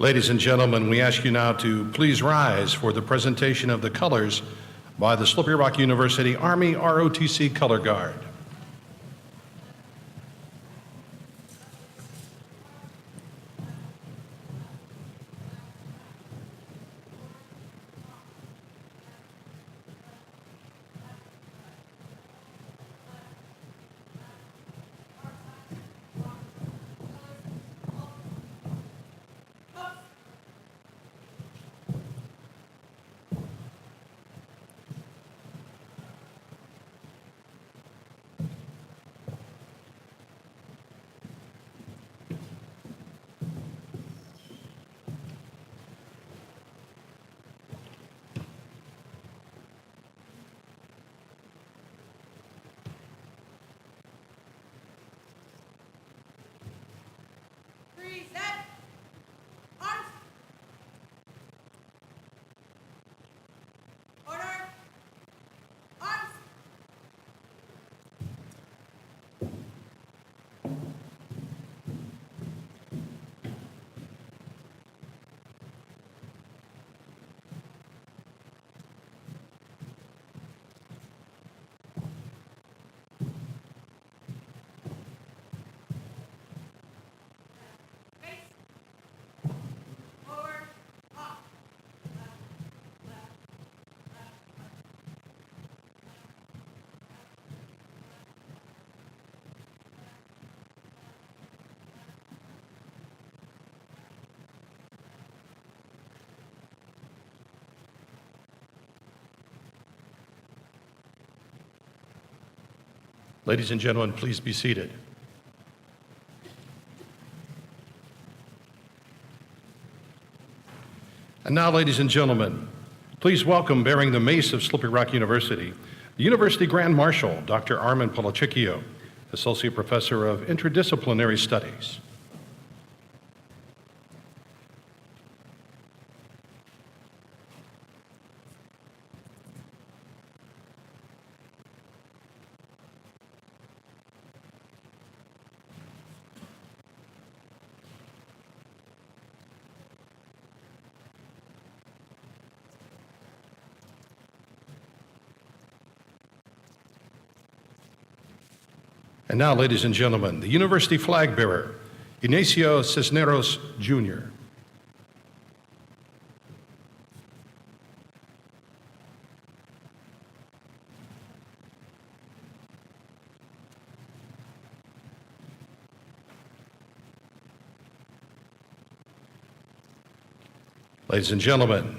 Ladies and gentlemen, we ask you now to please rise for the presentation of the colors by the Slippery Rock University Army ROTC Color Guard. Ladies and gentlemen, please be seated. And now, ladies and gentlemen, please welcome, bearing the mace of Slippery Rock University, the University Grand Marshal, Dr. Armin Polachicchio, Associate Professor of Interdisciplinary Studies. And now, ladies and gentlemen, the University Flag Bearer, Ignacio Cisneros, Jr. Ladies and gentlemen,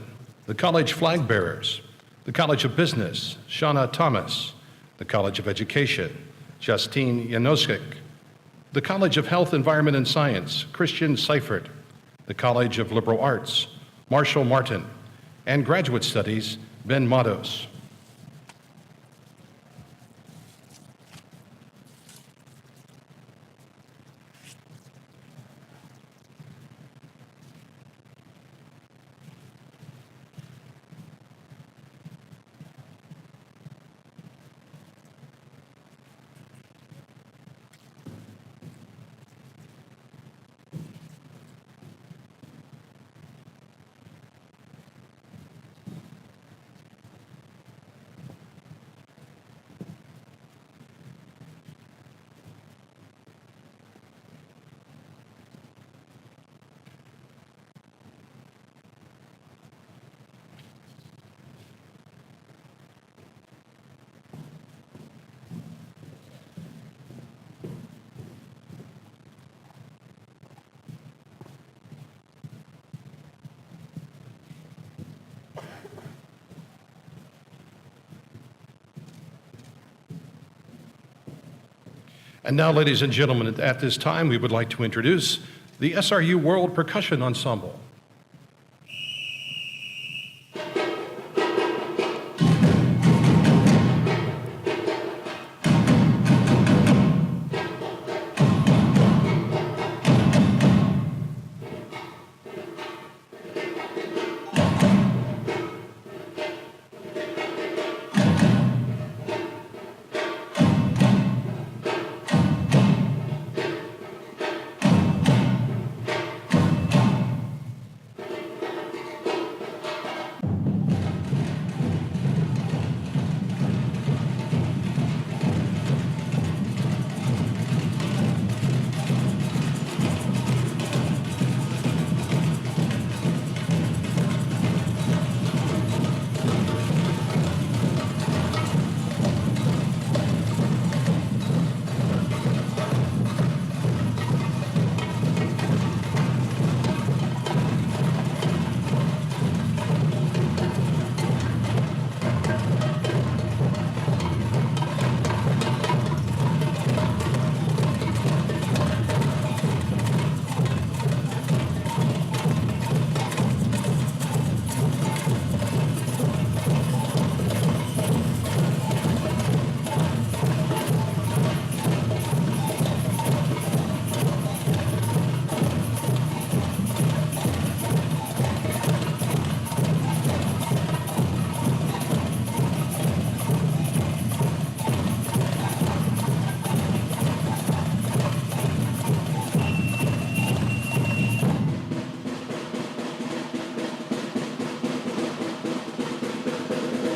the College Flag Bearers, the College of Business, Shauna Thomas, the College of Education, Justine Janosik, the College of Health, Environment, and Science, Christian Seifert, the College of Liberal Arts, Marshall Martin, and Graduate Studies, Ben Matos. And now, ladies and gentlemen, at this time, we would like to introduce the SRU World Percussion Ensemble.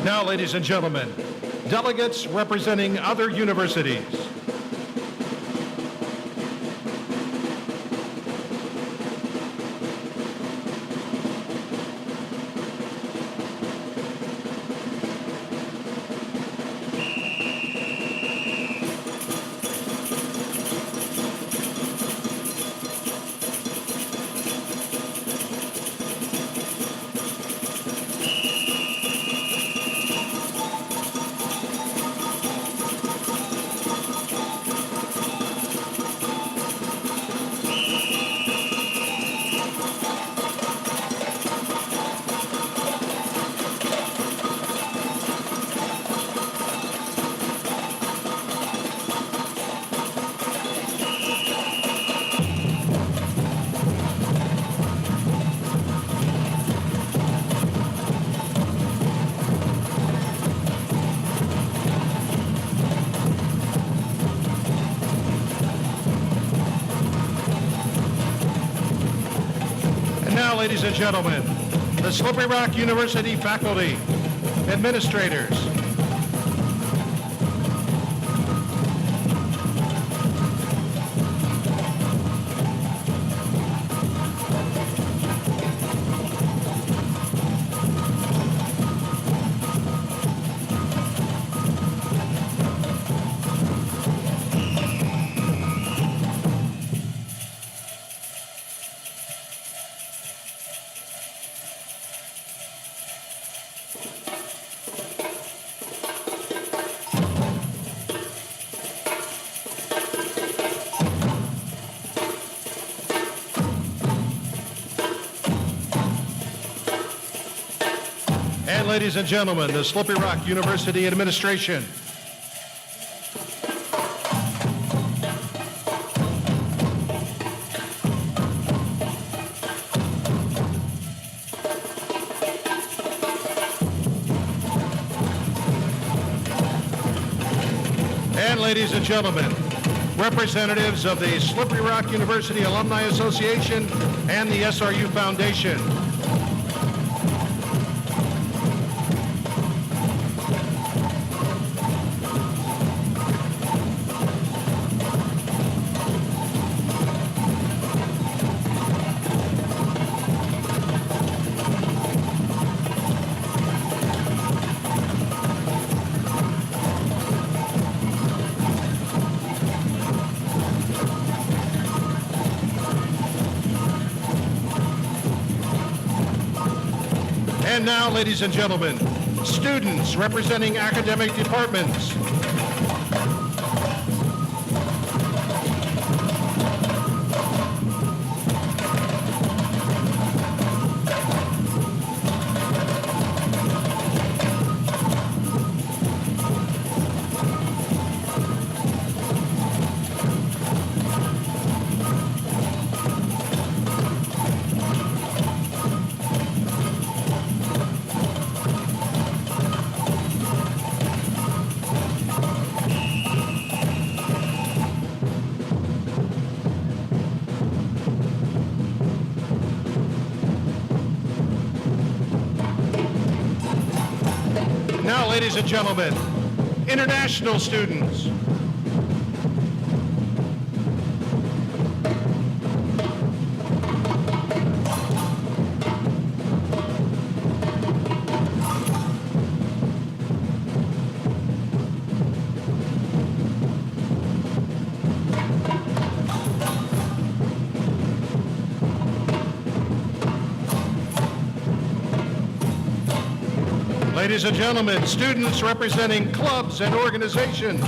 Now, ladies and gentlemen, delegates representing other universities. Now, ladies and gentlemen, the Slippery Rock University faculty, administrators, and ladies and gentlemen, the Slippery Rock University administration. And ladies and gentlemen, representatives of the Slippery Rock University Alumni Association and the SRU Foundation. And now, ladies and gentlemen, students representing academic departments. Now, ladies and gentlemen, international students. Ladies and gentlemen, students representing clubs and organizations.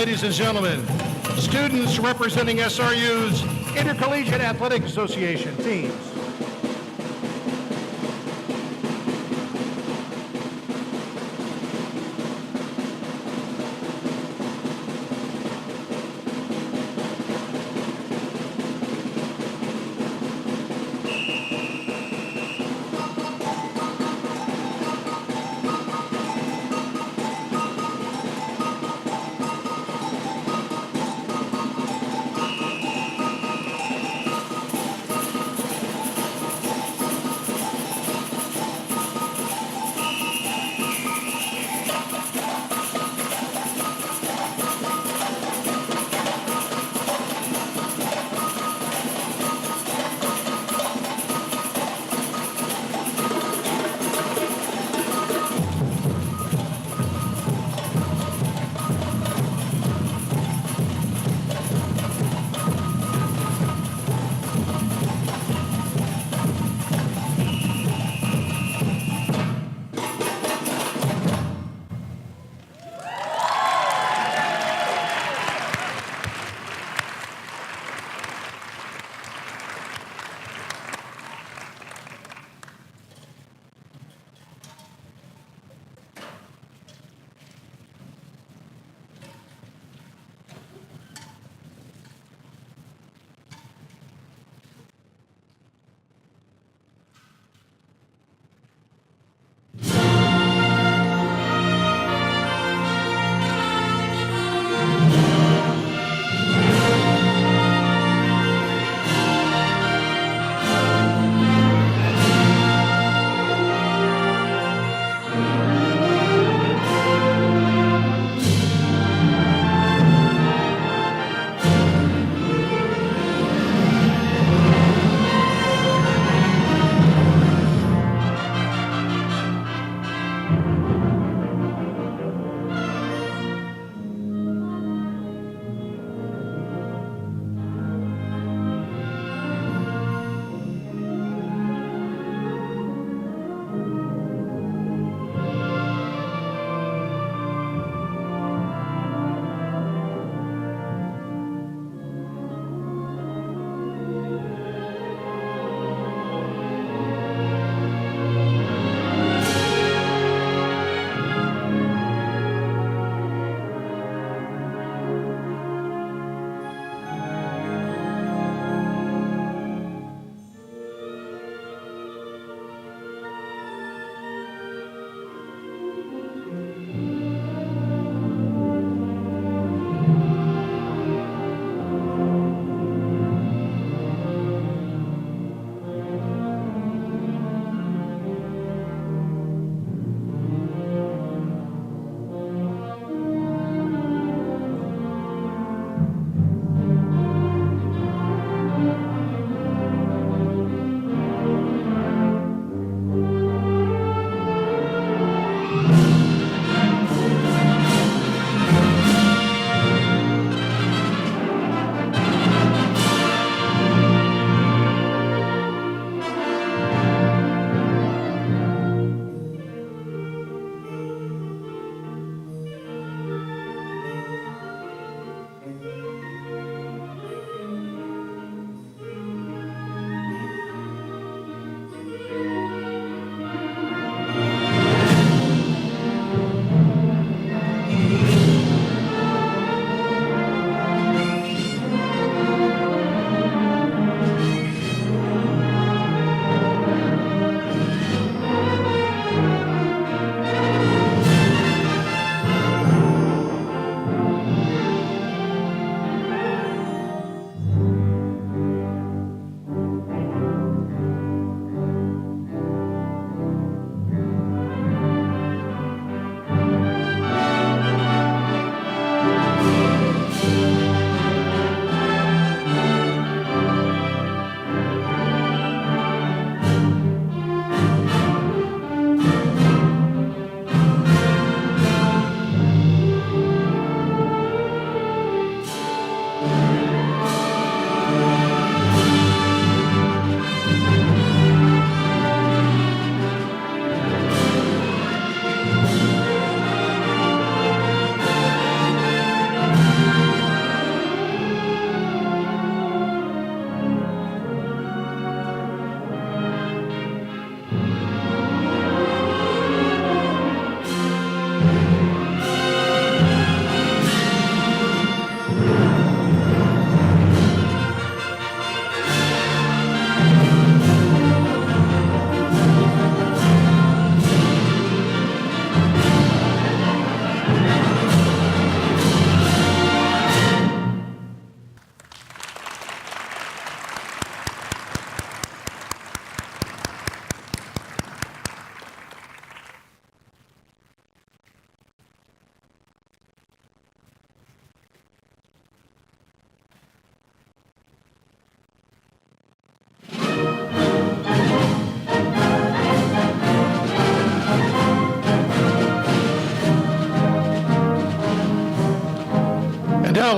ladies and gentlemen, students representing SRU's Intercollegiate Athletic Association teams.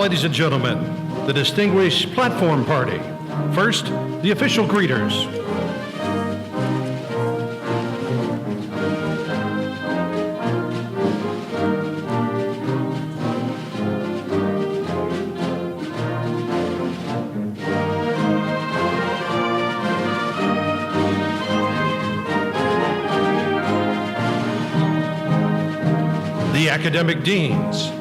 ladies and gentlemen, the distinguished platform party. First, the official greeters. The academic deans.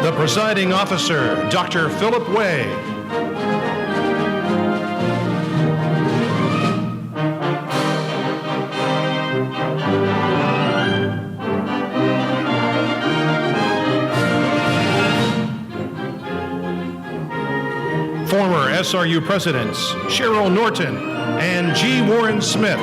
The presiding officer, Dr. Philip Way. Former SRU presidents Cheryl Norton and G. Warren Smith.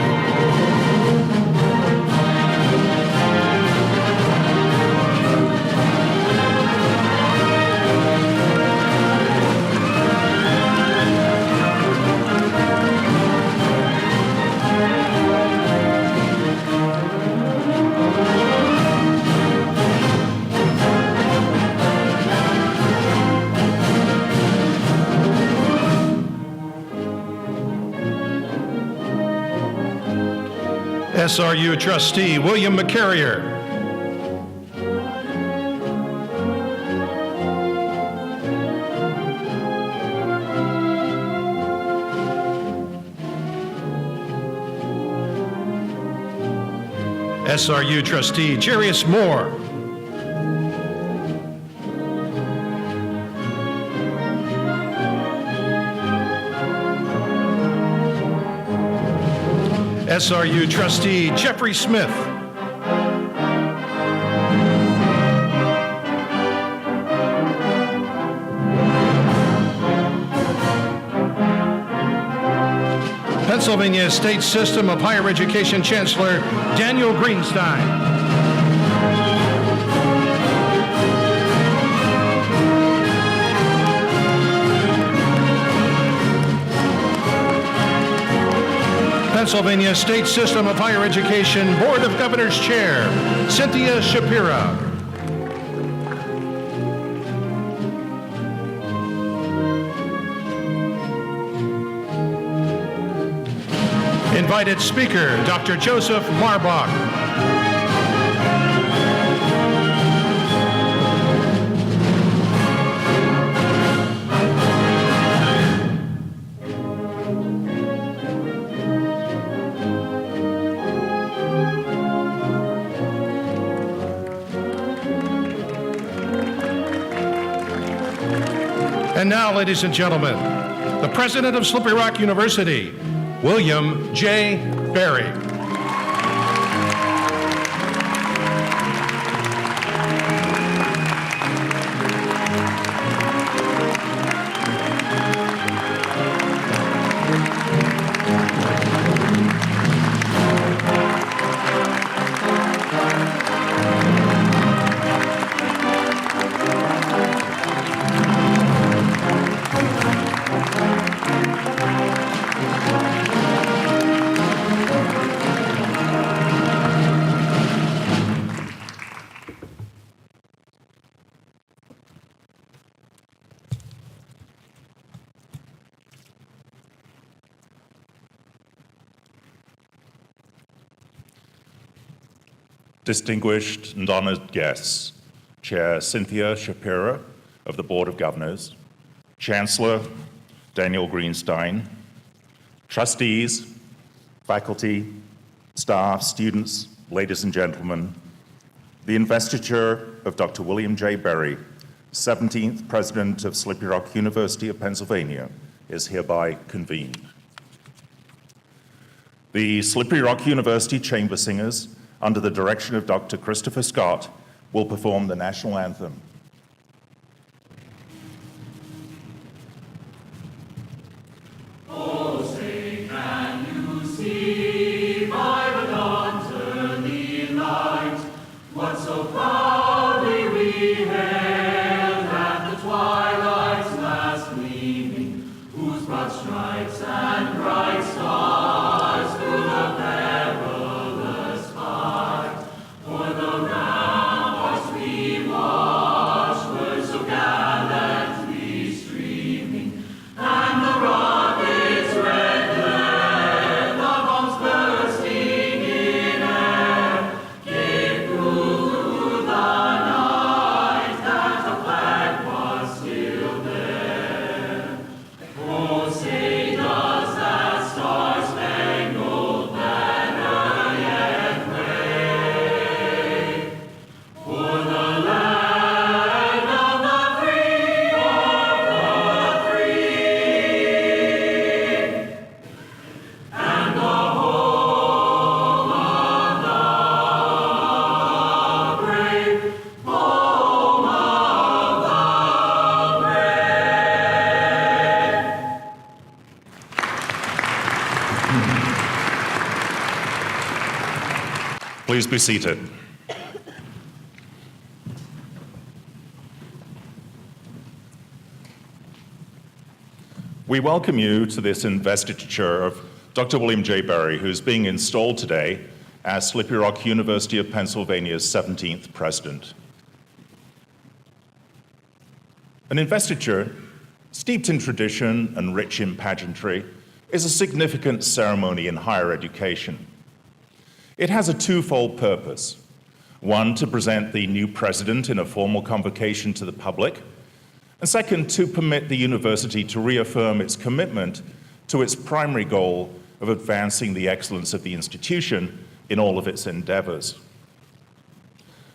SRU trustee William McCarrier. SRU trustee Jarius Moore. SRU trustee Jeffrey Smith. Pennsylvania State System of Higher Education Chancellor Daniel Greenstein. Pennsylvania State System of Higher Education Board of Governors Chair, Cynthia Shapira. Invited speaker, Dr. Joseph Marbach. And now, ladies and gentlemen, the president of Slippery Rock University, William J. Behre. Distinguished and honored guests, Chair Cynthia Shapira of the Board of Governors, Chancellor Daniel Greenstein, trustees, faculty, staff, students, ladies and gentlemen, the investiture of Dr. William J. Behre, 17th President of Slippery Rock University of Pennsylvania, is hereby convened. The Slippery Rock University Chamber Singers, under the direction of Dr. Christopher Scott, will perform the national anthem. Oh, say, can you see by the dawn's early light what so far Please be seated. We welcome you to this investiture of Dr. William J. Behre, who's being installed today as Slippery Rock University of Pennsylvania's 17th president. An investiture, steeped in tradition and rich in pageantry, is a significant ceremony in higher education. It has a twofold purpose. One, to present the new president in a formal convocation to the public, and second, to permit the university to reaffirm its commitment to its primary goal of advancing the excellence of the institution in all of its endeavors.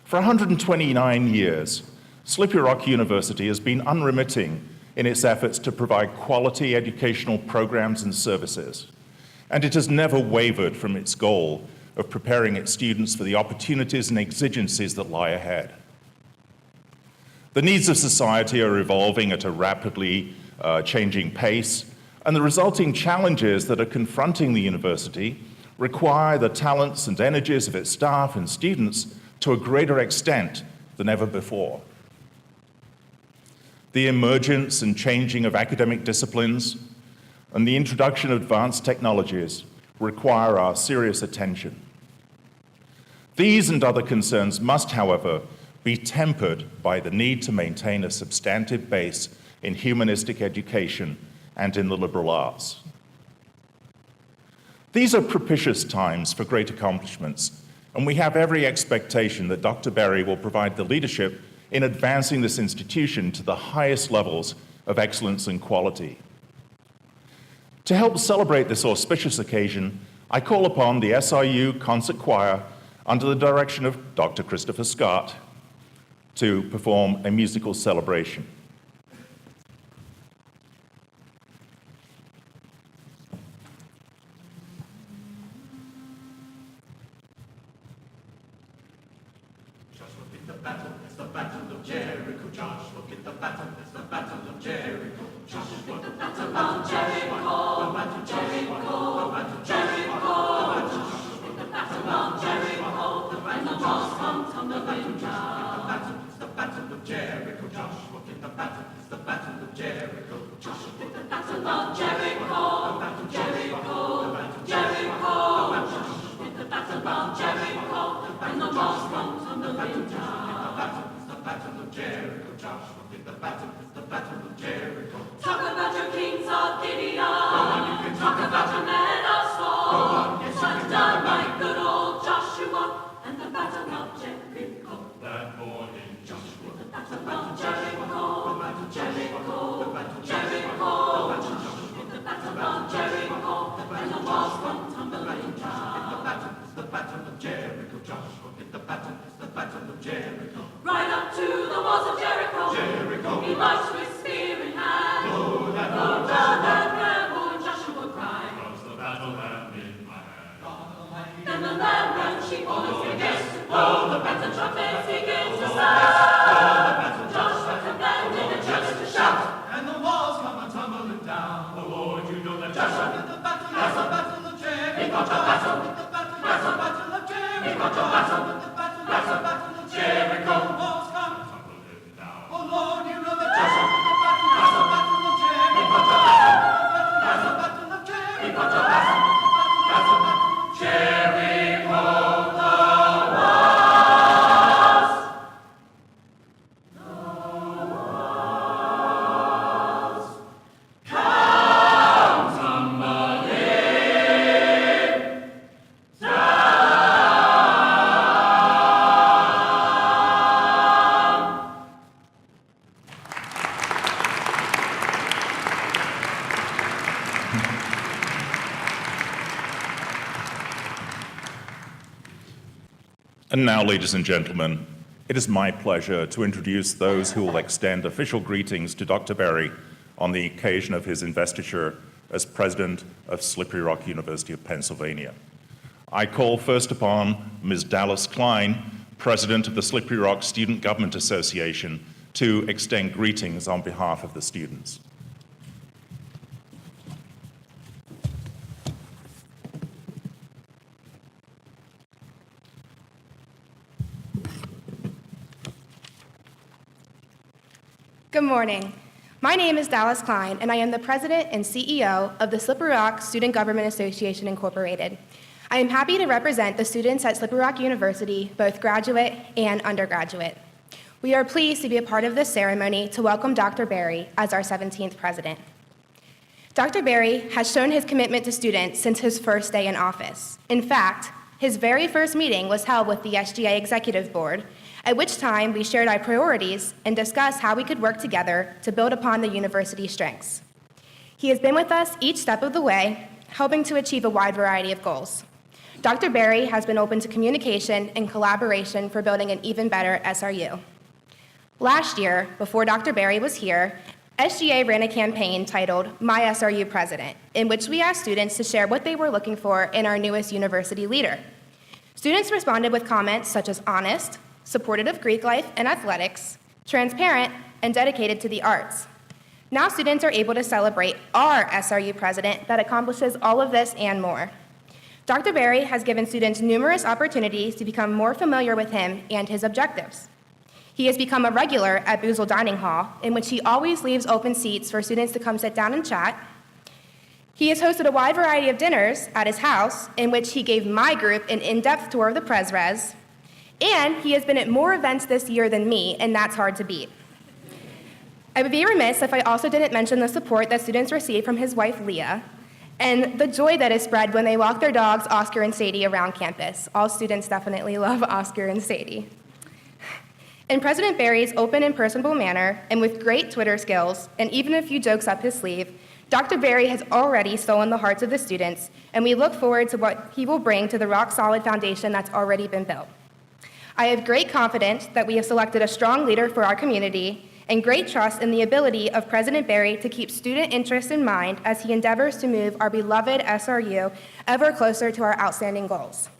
For 129 years, Slippery Rock University has been unremitting in its efforts to provide quality educational programs and services, and it has never wavered from its goal of preparing its students for the opportunities and exigencies that lie ahead. The needs of society are evolving at a rapidly changing pace, and the resulting challenges that are confronting the university require the talents and energies of its staff and students to a greater extent than ever before. The emergence and changing of academic disciplines and the introduction of advanced technologies require our serious attention. These and other concerns must, however, be tempered by the need to maintain a substantive base in humanistic education and in the liberal arts. These are propitious times for great accomplishments, and we have every expectation that Dr. Behre will provide the leadership in advancing this institution to the highest levels of excellence and quality. To help celebrate this auspicious occasion, I call upon the SRU Concert Choir under the direction of Dr. Christopher Scott to perform a musical celebration. It's the battle of Jericho. Joshua get the battle. It's the battle of Jericho. Joshua get the battle of Jericho. The battle of Jericho. The battle of Jericho. The battle of Jericho. And the walls come tumbling down. It's the battle of Jericho. Joshua get the battle. It's the battle of Jericho. Joshua get the battle of Jericho. The battle of Jericho. The battle of Jericho. Get the battle of Jericho. And the walls come tumbling down. The battle of Jericho, Joshua, get the battle, it's the battle of Jericho. Talk about your kings of Gideon. Talk about your men of Saul. Yes, you've done by good old Joshua and the battle of Jericho. That morning, Joshua, the battle of Jericho, the battle of Jericho, the battle of Jericho, the battle of Jericho, and the walls come tumbling down. The battle of Jericho, Joshua, get the battle, it's the battle of Jericho. Right up to the walls of Jericho, Jericho. He marched with spear in hand. Lo, that rebel, Joshua cried. Comes the battle lamb in my hand. Then the lamb ran, sheep always begins to blow. The battle trumpets begin to sound. Joshua commanded the church to shout, and the walls come tumbling down. Oh Lord, you know that Joshua did the battle. That's the battle of Jericho. He got the battle. That's the battle of Jericho. He got the battle. That's the battle of Jericho. Walls come tumbling down. Oh Lord, you know that Joshua did the battle. That's the battle of Jericho. He got the battle. That's the battle of Jericho. He got the battle. That's the battle of Jericho. And now, ladies and gentlemen, it is my pleasure to introduce those who will extend official greetings to Dr. Behre on the occasion of his investiture as president of Slippery Rock University of Pennsylvania. I call first upon Ms. Dallas Klein, president of the Slippery Rock Student Government Association, to extend greetings on behalf of the students. Good morning. My name is Dallas Klein, and I am the president and CEO of the Slippery Rock Student Government Association, Incorporated. I am happy to represent the students at Slippery Rock University, both graduate and undergraduate. We are pleased to be a part of this ceremony to welcome Dr. Behre as our 17th president. Dr. Behre has shown his commitment to students since his first day in office. In fact, his very first meeting was held with the SGA Executive Board, at which time we shared our priorities and discussed how we could work together to build upon the university's strengths. He has been with us each step of the way, helping to achieve a wide variety of goals. Dr. Behre has been open to communication and collaboration for building an even better SRU. Last year, before Dr. Behre was here, SGA ran a campaign titled My SRU President, in which we asked students to share what they were looking for in our newest university leader. Students responded with comments such as honest, supportive of Greek life and athletics, transparent, and dedicated to the arts. Now students are able to celebrate our SRU president that accomplishes all of this and more. Dr. Behre has given students numerous opportunities to become more familiar with him and his objectives. He has become a regular at Boozle Dining Hall, in which he always leaves open seats for students to come sit down and chat. He has hosted a wide variety of dinners at his house, in which he gave my group an in-depth tour of the Pres-Res, and he has been at more events this year than me, and that's hard to beat. I would be remiss if I also didn't mention the support that students receive from his wife, Leah, and the joy that is spread when they walk their dogs, Oscar and Sadie, around campus. All students definitely love Oscar and Sadie. In President Behre's open and personable manner, and with great Twitter skills, and even a few jokes up his sleeve, Dr. Behre has already stolen the hearts of the students, and we look forward to what he will bring to the rock-solid foundation that's already been built. I have great confidence that we have selected a strong leader for our community, and great trust in the ability of President Behre to keep student interests in mind as he endeavors to move our beloved SRU ever closer to our outstanding goals.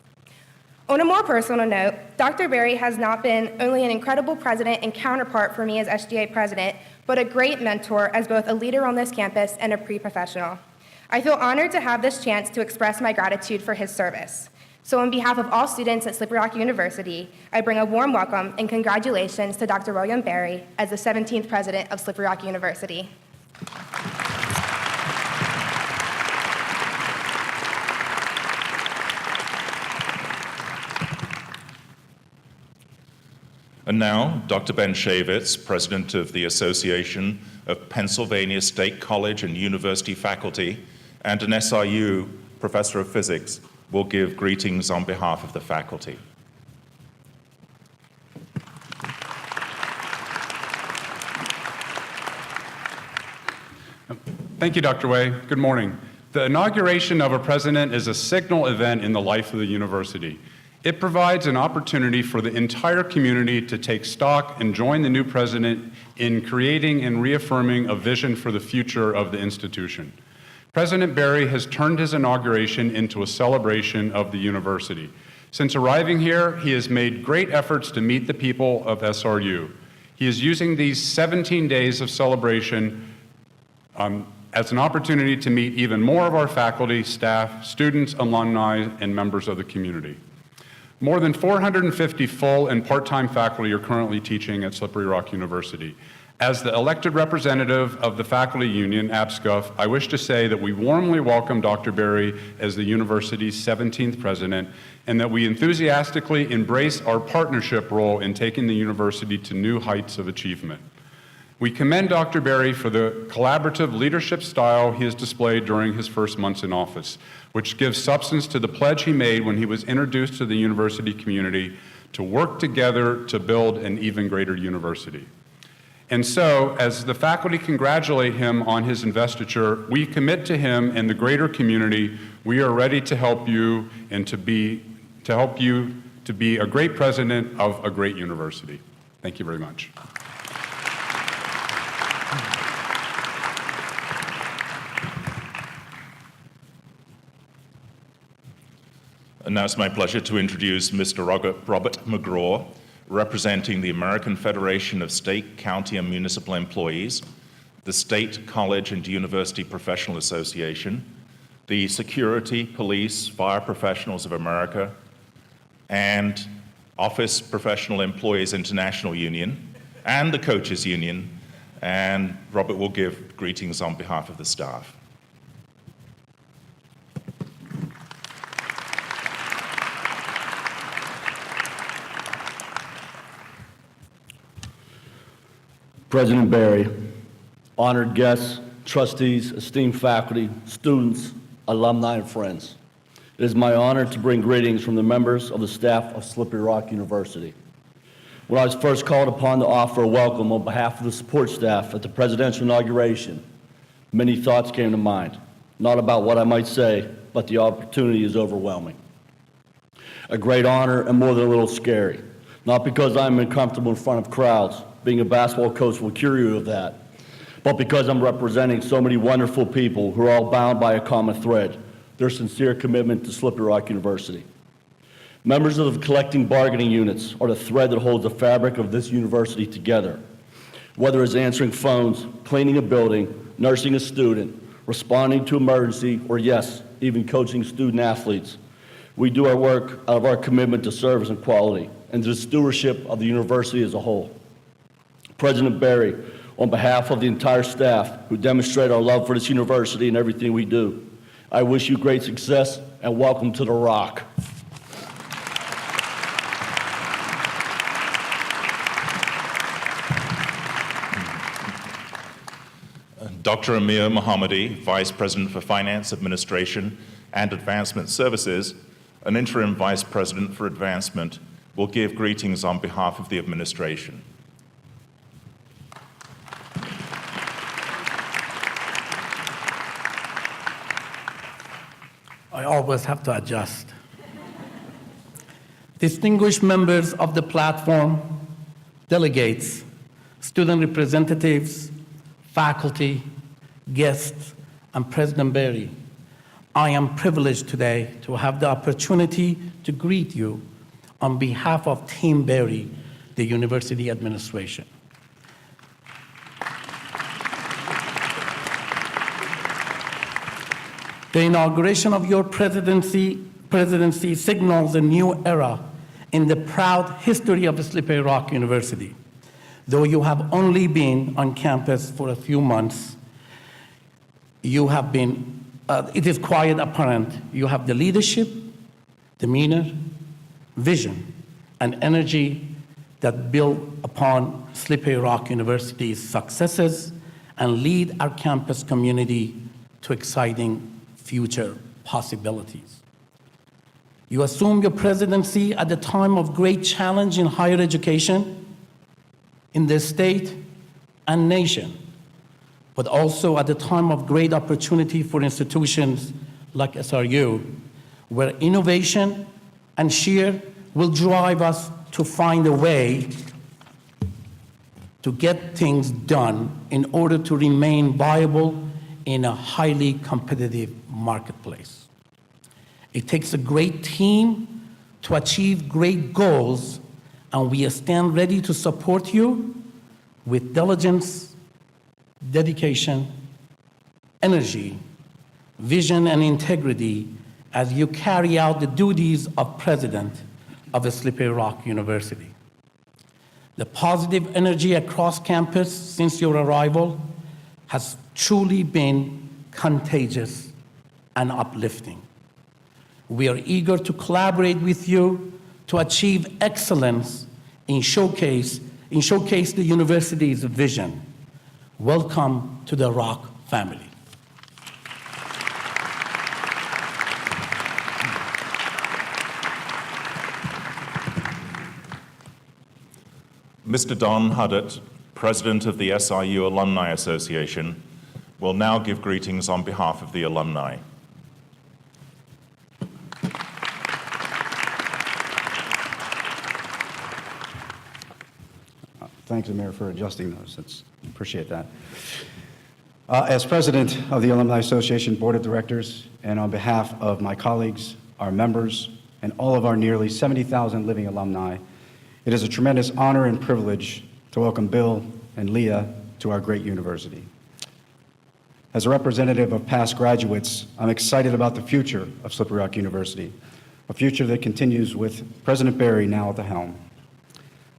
On a more personal note, Dr. Behre has not been only an incredible president and counterpart for me as SGA president, but a great mentor as both a leader on this campus and a pre-professional. I feel honored to have this chance to express my gratitude for his service. So on behalf of all students at Slippery Rock University, I bring a warm welcome and congratulations to Dr. William Behre as the 17th president of Slippery Rock University. And now, Dr. Ben Shavitz, president of the Association of Pennsylvania State College and University Faculty, and an SRU professor of physics, will give greetings on behalf of the faculty. Thank you, Dr. Way. Good morning. The inauguration of a president is a signal event in the life of the university. It provides an opportunity for the entire community to take stock and join the new president in creating and reaffirming a vision for the future of the institution. President Behre has turned his inauguration into a celebration of the university. Since arriving here, he has made great efforts to meet the people of SRU. He is using these 17 days of celebration as an opportunity to meet even more of our faculty, staff, students, alumni, and members of the community. More than 450 full and part-time faculty are currently teaching at Slippery Rock University. As the elected representative of the faculty union, APSCUF, I wish to say that we warmly welcome Dr. Behre as the university's 17th president, and that we enthusiastically embrace our partnership role in taking the university to new heights of achievement. We commend Dr. Behre for the collaborative leadership style he has displayed during his first months in office, which gives substance to the pledge he made when he was introduced to the university community to work together to build an even greater university. And so, as the faculty congratulate him on his investiture, we commit to him and the greater community, we are ready to help you and to be a great president of a great university. Thank you very much. And now it's my pleasure to introduce Mr. Robert McGraw, representing the American Federation of State, County, and Municipal Employees, the State College and University Professional Association, the Security, Police, Fire Professionals of America, and Office Professional Employees International Union, and the Coaches Union, and Robert will give greetings on behalf of the staff. President Behre, honored guests, trustees, esteemed faculty, students, alumni, and friends. It is my honor to bring greetings from the members of the staff of Slippery Rock University. When I was first called upon to offer a welcome on behalf of the support staff at the presidential inauguration, many thoughts came to mind, not about what I might say, but the opportunity is overwhelming. A great honor and more than a little scary, not because I'm uncomfortable in front of crowds, being a basketball coach will cure you of that, but because I'm representing so many wonderful people who are all bound by a common thread, their sincere commitment to Slippery Rock University. Members of the collecting bargaining units are the thread that holds the fabric of this university together. Whether it's answering phones, cleaning a building, nursing a student, responding to emergency, or yes, even coaching student athletes, we do our work out of our commitment to service and quality and to the stewardship of the university as a whole. President Behre, on behalf of the entire staff who demonstrate our love for this university and everything we do, I wish you great success and welcome to the Rock. Dr. Amir Mohammadi, Vice President for Finance, Administration, and Advancement Services, an interim Vice President for Advancement, will give greetings on behalf of the administration. I always have to adjust. Distinguished members of the platform, delegates, student representatives, faculty, guests, and President Behre, I am privileged today to have the opportunity to greet you on behalf of Team Behre, the university administration. The inauguration of your presidency signals a new era in the proud history of Slippery Rock University. Though you have only been on campus for a few months, it is quite apparent you have the leadership, demeanor, vision, and energy that build upon Slippery Rock University's successes and lead our campus community to exciting future possibilities. You assume your presidency at a time of great challenge in higher education, in the state and nation, but also at a time of great opportunity for institutions like SRU, where innovation and cheer will drive us to find a way to get things done in order to remain viable in a highly competitive marketplace. It takes a great team to achieve great goals, and we stand ready to support you with diligence, dedication, energy, vision, and integrity as you carry out the duties of president of Slippery Rock University. The positive energy across campus since your arrival has truly been contagious and uplifting. We are eager to collaborate with you to achieve excellence in showcase the university's vision. Welcome to the Rock family. Mr. Don Huddett, President of the SRU Alumni Association, will now give greetings on behalf of the alumni. Thanks, Amir, for adjusting those. Appreciate that. As president of the Alumni Association Board of Directors, and on behalf of my colleagues, our members, and all of our nearly 70,000 living alumni, it is a tremendous honor and privilege to welcome Bill and Leah to our great university. As a representative of past graduates, I'm excited about the future of Slippery Rock University, a future that continues with President Behre now at the helm.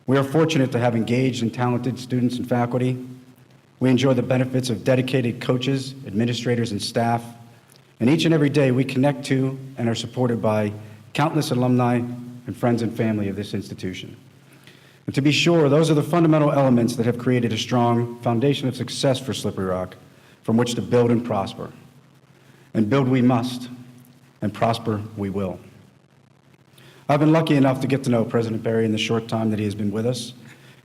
We are fortunate to have engaged and talented students and faculty. We enjoy the benefits of dedicated coaches, administrators, and staff. And each and every day, we connect to and are supported by countless alumni and friends and family of this institution. And to be sure, those are the fundamental elements that have created a strong foundation of success for Slippery Rock from which to build and prosper. And build we must, and prosper we will. I've been lucky enough to get to know President Behre in the short time that he has been with us,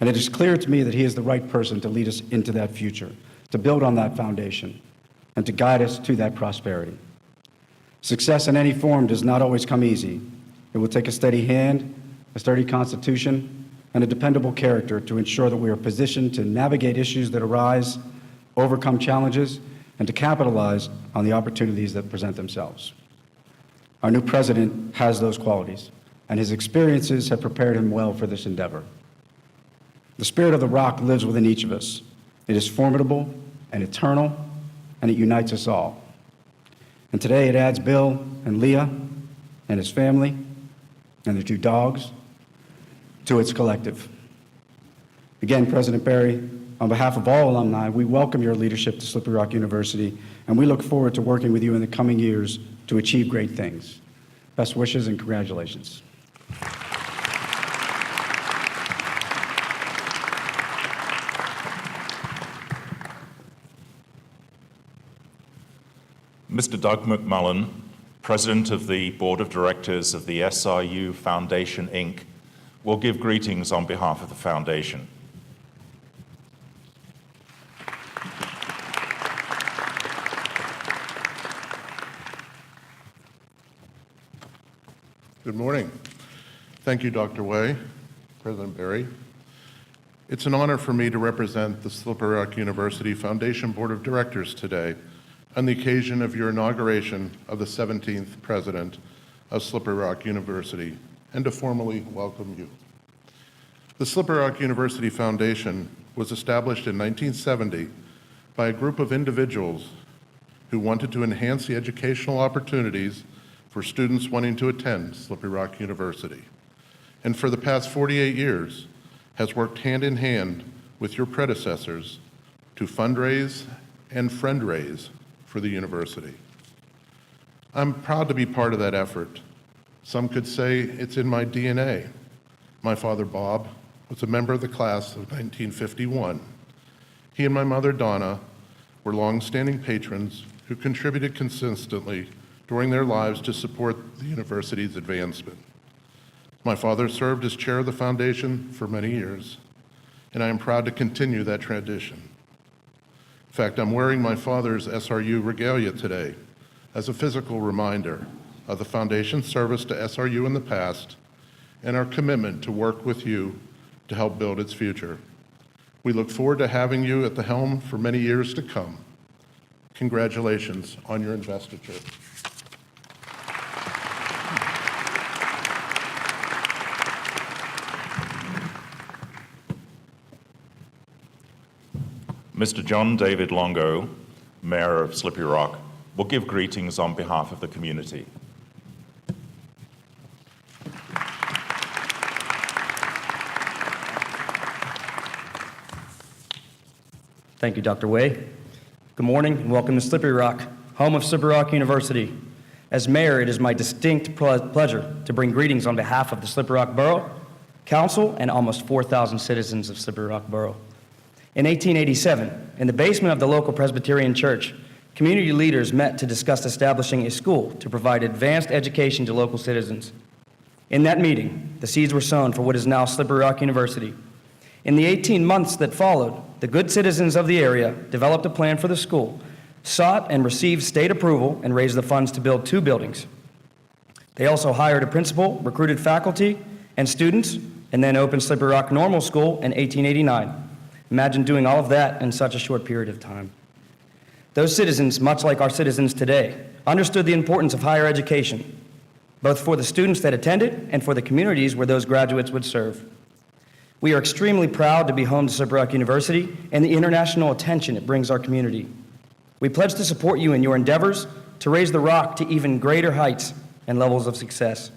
and it is clear to me that he is the right person to lead us into that future, to build on that foundation, and to guide us to that prosperity. Success in any form does not always come easy. It will take a steady hand, a sturdy constitution, and a dependable character to ensure that we are positioned to navigate issues that arise, overcome challenges, and to capitalize on the opportunities that present themselves. Our new president has those qualities, and his experiences have prepared him well for this endeavor. The spirit of the Rock lives within each of us. It is formidable and eternal, and it unites us all. And today it adds Bill and Leah and his family and their 2 dogs to its collective. Again, President Behre, on behalf of all alumni, we welcome your leadership to Slippery Rock University, and we look forward to working with you in the coming years to achieve great things. Best wishes and congratulations. Mr. Doug McMullen, President of the Board of Directors of the SRU Foundation, Inc., will give greetings on behalf of the Foundation. Good morning. Thank you, Dr. Way, President Behre. It's an honor for me to represent the Slippery Rock University Foundation Board of Directors today on the occasion of your inauguration of the 17th President of Slippery Rock University, and to formally welcome you. The Slippery Rock University Foundation was established in 1970 by a group of individuals who wanted to enhance the educational opportunities for students wanting to attend Slippery Rock University, and for the past 48 years has worked hand in hand with your predecessors to fundraise and friend-raise for the university. I'm proud to be part of that effort. Some could say it's in my DNA. My father, Bob, was a member of the class of 1951. He and my mother, Donna, were long-standing patrons who contributed consistently during their lives to support the university's advancement. My father served as chair of the foundation for many years, and I am proud to continue that tradition. In fact, I'm wearing my father's SRU regalia today as a physical reminder of the foundation's service to SRU in the past and our commitment to work with you to help build its future. We look forward to having you at the helm for many years to come. Congratulations on your investiture. Mr. John David Longo, Mayor of Slippery Rock, will give greetings on behalf of the community. Thank you, Dr. Way. Good morning and welcome to Slippery Rock, home of Slippery Rock University. As mayor, it is my distinct pleasure to bring greetings on behalf of the Slippery Rock Borough, Council, and almost 4,000 citizens of Slippery Rock Borough. In 1887, in the basement of the local Presbyterian church, community leaders met to discuss establishing a school to provide advanced education to local citizens. In that meeting, the seeds were sown for what is now Slippery Rock University. In the 18 months that followed, the good citizens of the area developed a plan for the school, sought and received state approval, and raised the funds to build 2 buildings. They also hired a principal, recruited faculty and students, and then opened Slippery Rock Normal School in 1889. Imagine doing all of that in such a short period of time. Those citizens, much like our citizens today, understood the importance of higher education, both for the students that attended and for the communities where those graduates would serve. We are extremely proud to be home to Slippery Rock University and the international attention it brings our community. We pledge to support you in your endeavors to raise the Rock to even greater heights and levels of success,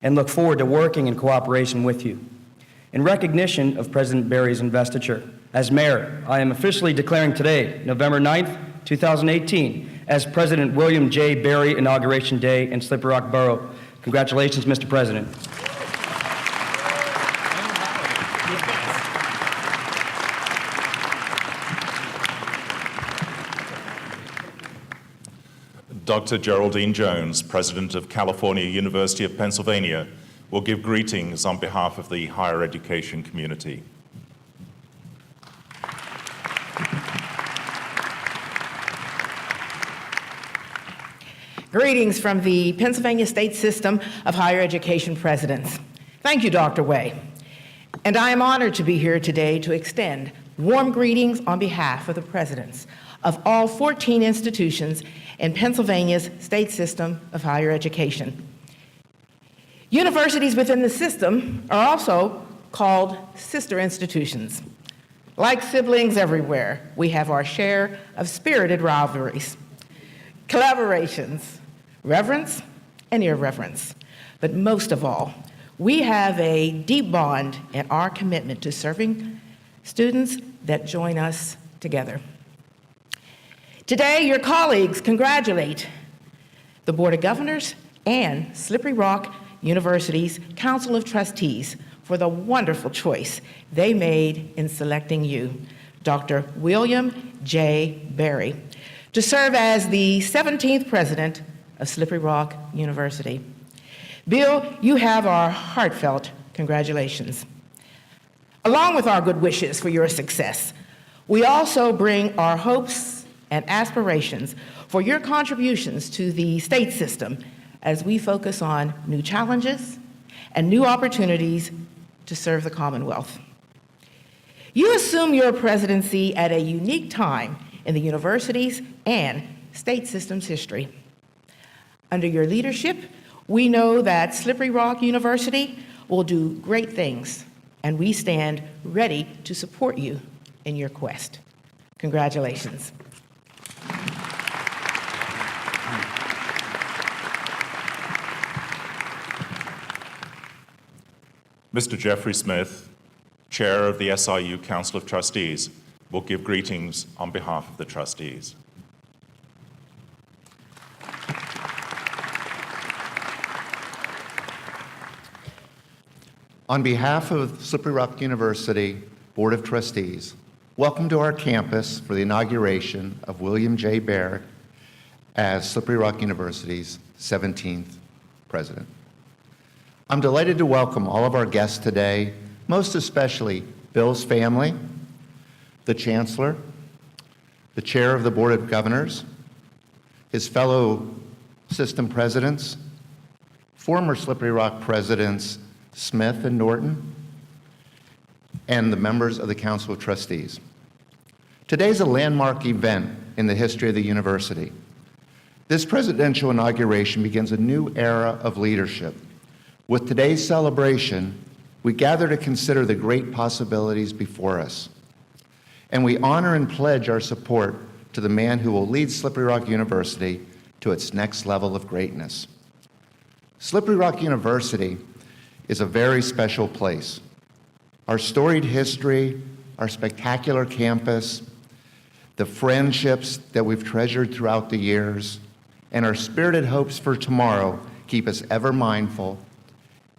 and look forward to working in cooperation with you. In recognition of President Behre's investiture, As mayor, I am officially declaring today, November 9th, 2018, as President William J. Behre Inauguration Day in Slippery Rock Borough. Congratulations, Mr. President. Dr. Geraldine Jones, President of California University of Pennsylvania, will give greetings on behalf of the higher education community. Greetings from the Pennsylvania State System of Higher Education Presidents. Thank you, Dr. Way. And I am honored to be here today to extend warm greetings on behalf of the presidents of all 14 institutions in Pennsylvania's State System of Higher Education. Universities within the system are also called sister institutions. Like siblings everywhere, we have our share of spirited rivalries, collaborations, reverence, and irreverence. But most of all, we have a deep bond in our commitment to serving students that join us together. Today, your colleagues congratulate the Board of Governors and Slippery Rock University's Council of Trustees for the wonderful choice they made in selecting you, Dr. William J. Behre, to serve as the 17th president of Slippery Rock University. Bill, you have our heartfelt congratulations. Along with our good wishes for your success, we also bring our hopes and aspirations for your contributions to the state system as we focus on new challenges and new opportunities to serve the Commonwealth. You assume your presidency at a unique time in the university's and state system's history. Under your leadership, we know that Slippery Rock University will do great things, and we stand ready to support you in your quest. Congratulations. Mr. Jeffrey Smith, Chair of the SRU Council of Trustees, will give greetings on behalf of the trustees. On behalf of Slippery Rock University Board of Trustees, welcome to our campus for the inauguration of William J. Behre as Slippery Rock University's 17th president. I'm delighted to welcome all of our guests today, most especially Bill's family, the Chancellor, the Chair of the Board of Governors, his fellow system presidents, former Slippery Rock presidents Smith and Norton, and the members of the Council of Trustees. Today is a landmark event in the history of the university. This presidential inauguration begins a new era of leadership. With today's celebration, we gather to consider the great possibilities before us. And we honor and pledge our support to the man who will lead Slippery Rock University to its next level of greatness. Slippery Rock University is a very special place. Our storied history, our spectacular campus, the friendships that we've treasured throughout the years, and our spirited hopes for tomorrow keep us ever mindful,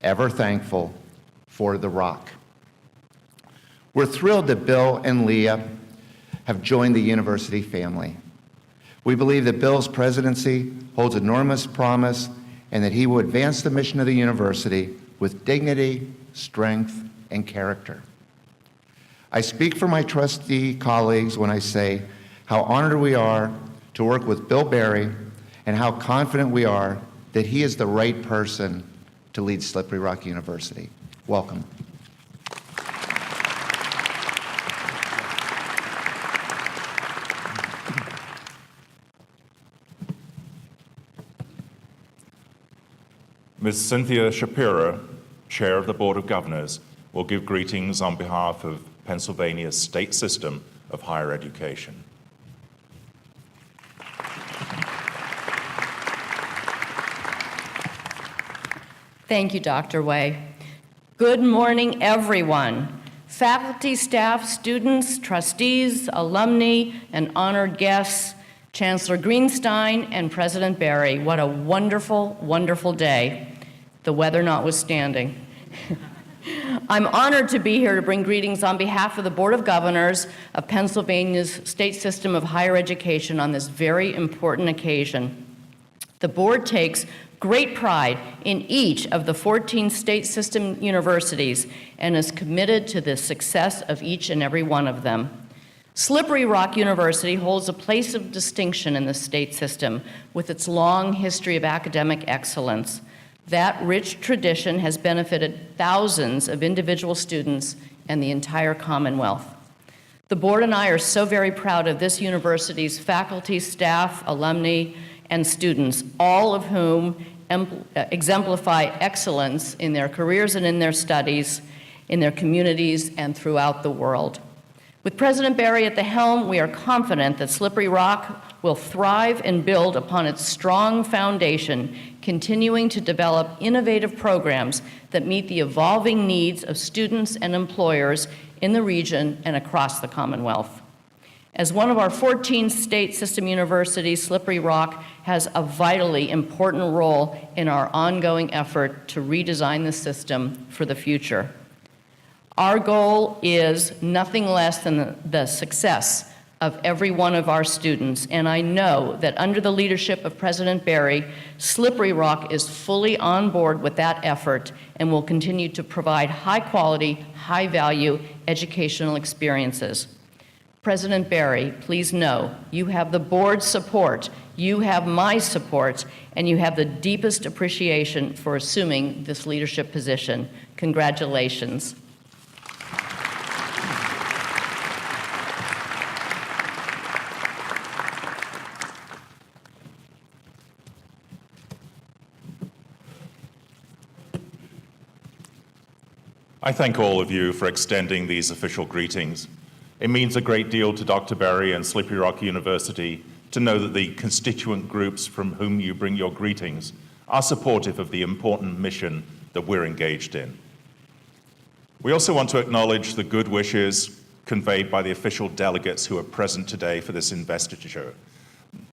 ever thankful for the Rock. We're thrilled that Bill and Leah have joined the university family. We believe that Bill's presidency holds enormous promise and that he will advance the mission of the university with dignity, strength, and character. I speak for my trustee colleagues when I say how honored we are to work with Bill Behre and how confident we are that he is the right person to lead Slippery Rock University. Welcome. Ms. Cynthia Shapira, Chair of the Board of Governors, will give greetings on behalf of Pennsylvania's State System of Higher Education. Thank you, Dr. Way. Good morning, everyone. Faculty, staff, students, trustees, alumni, and honored guests, Chancellor Greenstein and President Behre, what a wonderful, wonderful day, the weather notwithstanding. I'm honored to be here to bring greetings on behalf of the Board of Governors of Pennsylvania's state system of higher education on this very important occasion. The board takes great pride in each of the 14 state system universities and is committed to the success of each and every one of them. Slippery Rock University holds a place of distinction in the state system with its long history of academic excellence. That rich tradition has benefited thousands of individual students and the entire Commonwealth. The board and I are so very proud of this university's faculty, staff, alumni, and students, all of whom exemplify excellence in their careers and in their studies, in their communities, and throughout the world. With President Behre at the helm, we are confident that Slippery Rock will thrive and build upon its strong foundation, continuing to develop innovative programs that meet the evolving needs of students and employers in the region and across the Commonwealth. As one of our 14 state system universities, Slippery Rock has a vitally important role in our ongoing effort to redesign the system for the future. Our goal is nothing less than the success of every one of our students, and I know that under the leadership of President Behre, Slippery Rock is fully on board with that effort and will continue to provide high-quality, high-value educational experiences. President Behre, please know you have the board's support, you have my support, and you have the deepest appreciation for assuming this leadership position. Congratulations. I thank all of you for extending these official greetings. It means a great deal to Dr. Behre and Slippery Rock University to know that the constituent groups from whom you bring your greetings are supportive of the important mission that we're engaged in. We also want to acknowledge the good wishes conveyed by the official delegates who are present today for this investiture.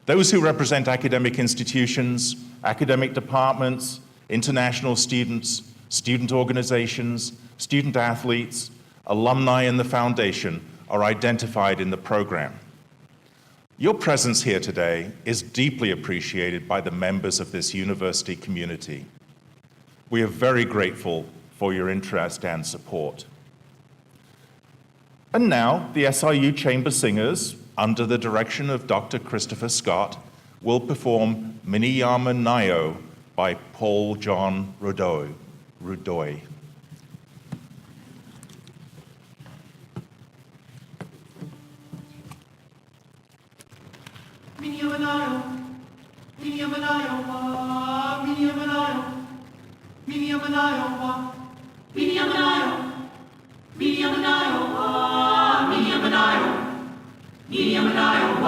Those who represent academic institutions, academic departments, international students, student organizations, student athletes, alumni in the foundation are identified in the program. Your presence here today is deeply appreciated by the members of this university community. We are very grateful for your interest and support. And now, the SRU Chamber Singers, under the direction of Dr. Christopher Scott, will perform Miniyama Nayo by Paul John Rudoy. Miniyama Nayo, Miniyama Nayo, Miniyama Nayo, Miniyama Nayo, Miniyama Nayo, Miniyama Nayo, Miniyama Nayo, Miniyama Nayo, Miniyama Nayo,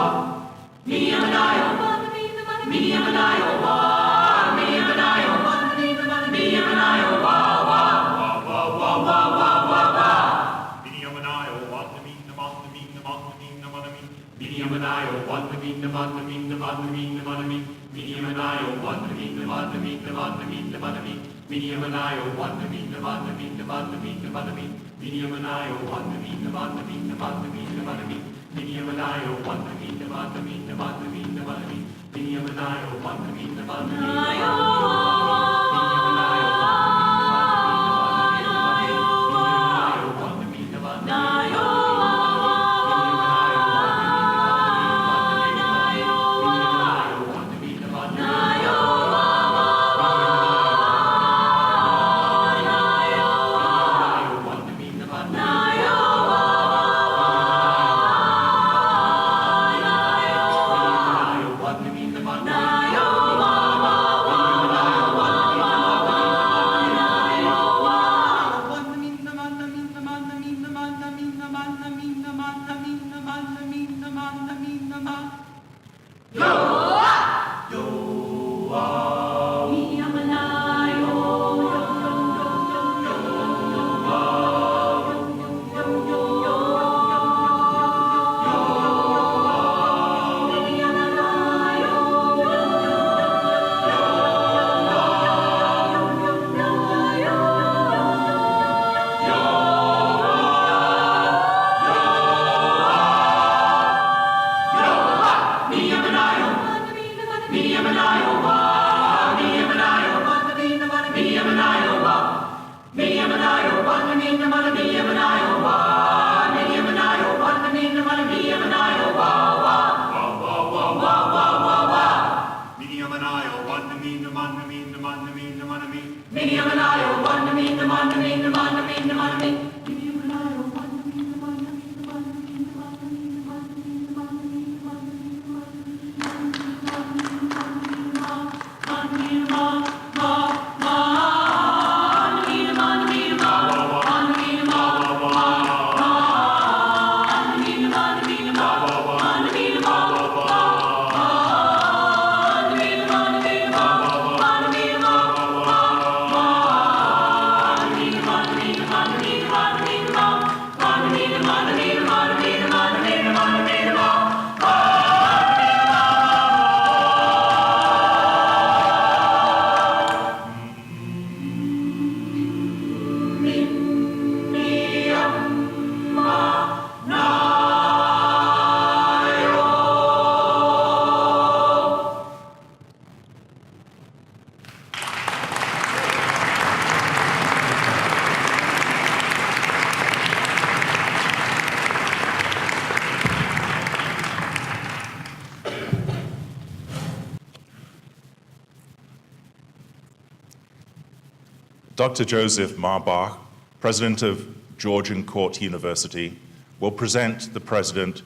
Dr. Joseph Marbach, President of Georgian Court University, will present the President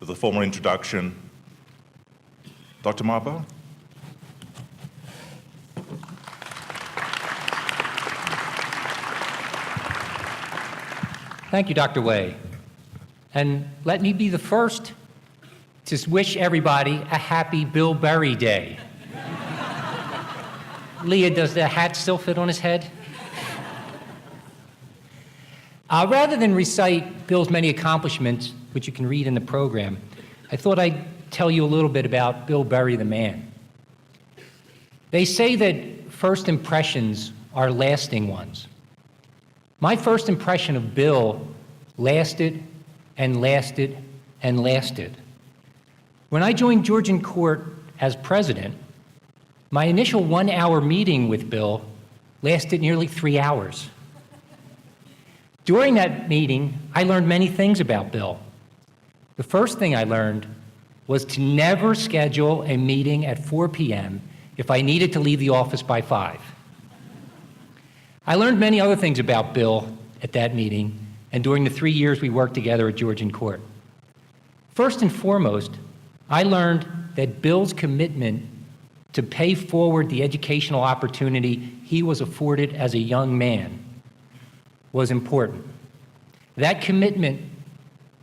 with a formal introduction. Dr. Marbach? Thank you, Dr. Way. And let me be the first to wish everybody a happy Bill Berry Day. Leah, does the hat still fit on his head? Rather than recite Bill's many accomplishments, which you can read in the program, I thought I'd tell you a little bit about Bill Berry, the man. They say that first impressions are lasting ones. My first impression of Bill lasted and lasted and lasted. When I joined Georgian Court as president, my initial 1-hour meeting with Bill lasted nearly 3 hours. During that meeting, I learned many things about Bill. The first thing I learned was to never schedule a meeting at 4 p.m. if I needed to leave the office by 5. I learned many other things about Bill at that meeting and during the 3 years we worked together at Georgian Court. First and foremost, I learned that Bill's commitment to pay forward the educational opportunity he was afforded as a young man was important. That commitment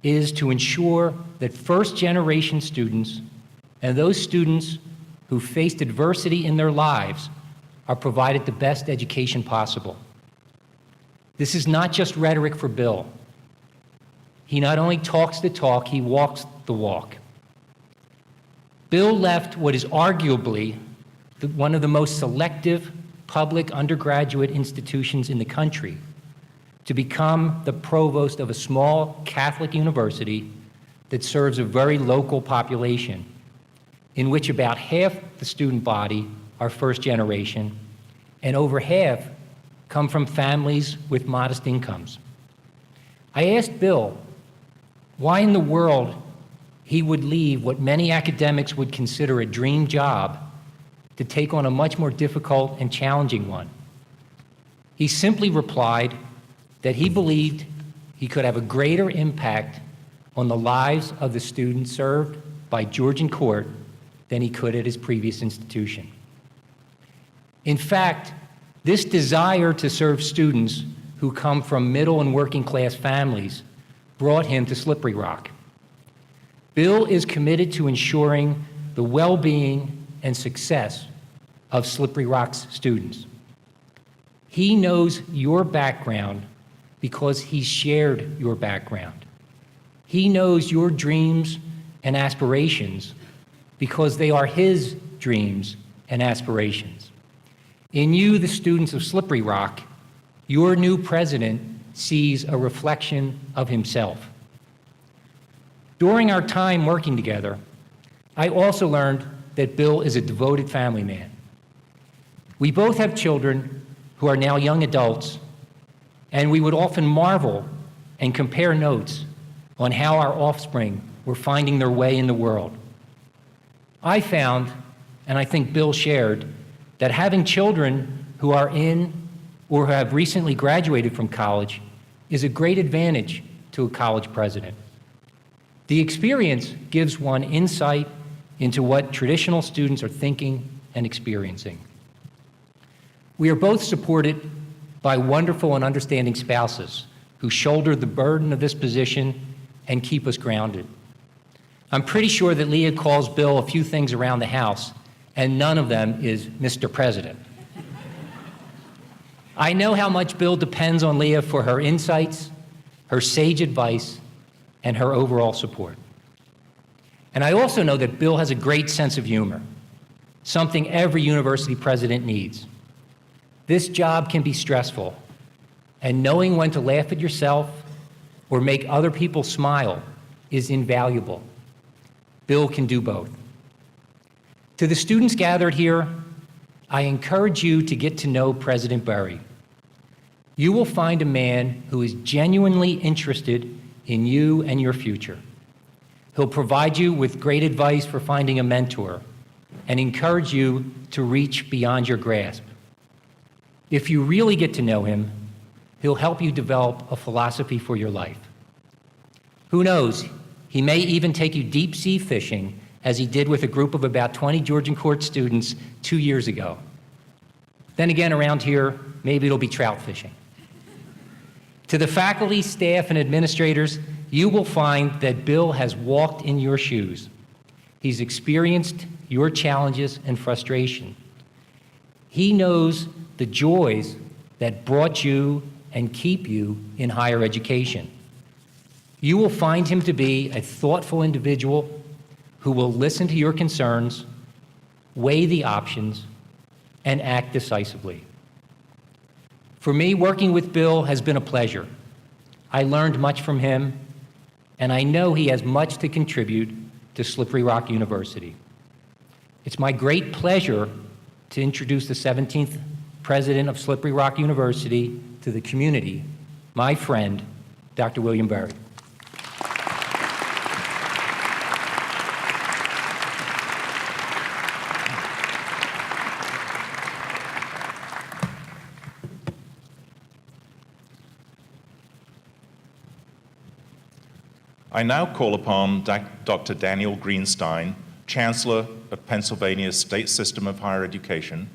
is to ensure that first-generation students and those students who faced adversity in their lives are provided the best education possible. This is not just rhetoric for Bill. He not only talks the talk, he walks the walk. Bill left what is arguably one of the most selective public undergraduate institutions in the country to become the provost of a small Catholic university that serves a very local population, in which about half the student body are first generation, and over half come from families with modest incomes. I asked Bill why in the world he would leave what many academics would consider a dream job to take on a much more difficult and challenging one. He simply replied that he believed he could have a greater impact on the lives of the students served by Georgian Court than he could at his previous institution. In fact, this desire to serve students who come from middle and working class families brought him to Slippery Rock. Bill is committed to ensuring the well-being and success of Slippery Rock's students. He knows your background because he's shared your background. He knows your dreams and aspirations because they are his dreams and aspirations. In you, the students of Slippery Rock, your new president sees a reflection of himself. During our time working together, I also learned that Bill is a devoted family man. We both have children who are now young adults, and we would often marvel and compare notes on how our offspring were finding their way in the world. I found and I think Bill shared, that having children who are in or who have recently graduated from college is a great advantage to a college president. The experience gives one insight into what traditional students are thinking and experiencing. We are both supported by wonderful and understanding spouses who shoulder the burden of this position and keep us grounded. I'm pretty sure that Leah calls Bill a few things around the house, and none of them is Mr. President. I know how much Bill depends on Leah for her insights, her sage advice, and her overall support. And I also know that Bill has a great sense of humor, something every university president needs. This job can be stressful, and knowing when to laugh at yourself or make other people smile is invaluable. Bill can do both. To the students gathered here, I encourage you to get to know President Behre. You will find a man who is genuinely interested in you and your future. He'll provide you with great advice for finding a mentor and encourage you to reach beyond your grasp. If you really get to know him, he'll help you develop a philosophy for your life. Who knows, he may even take you deep sea fishing, as he did with a group of about 20 Georgian Court students 2 years ago. Then again, around here, maybe it'll be trout fishing. To the faculty, staff, and administrators, you will find that Bill has walked in your shoes. He's experienced your challenges and frustration. He knows the joys that brought you and keep you in higher education. You will find him to be a thoughtful individual who will listen to your concerns, weigh the options, and act decisively. For me, working with Bill has been a pleasure. I learned much from him, and I know he has much to contribute to Slippery Rock University. It's my great pleasure to introduce the 17th president of Slippery Rock University to the community, my friend, Dr. William Behre. I now call upon Dr. Daniel Greenstein, Chancellor of Pennsylvania's State System of Higher Education,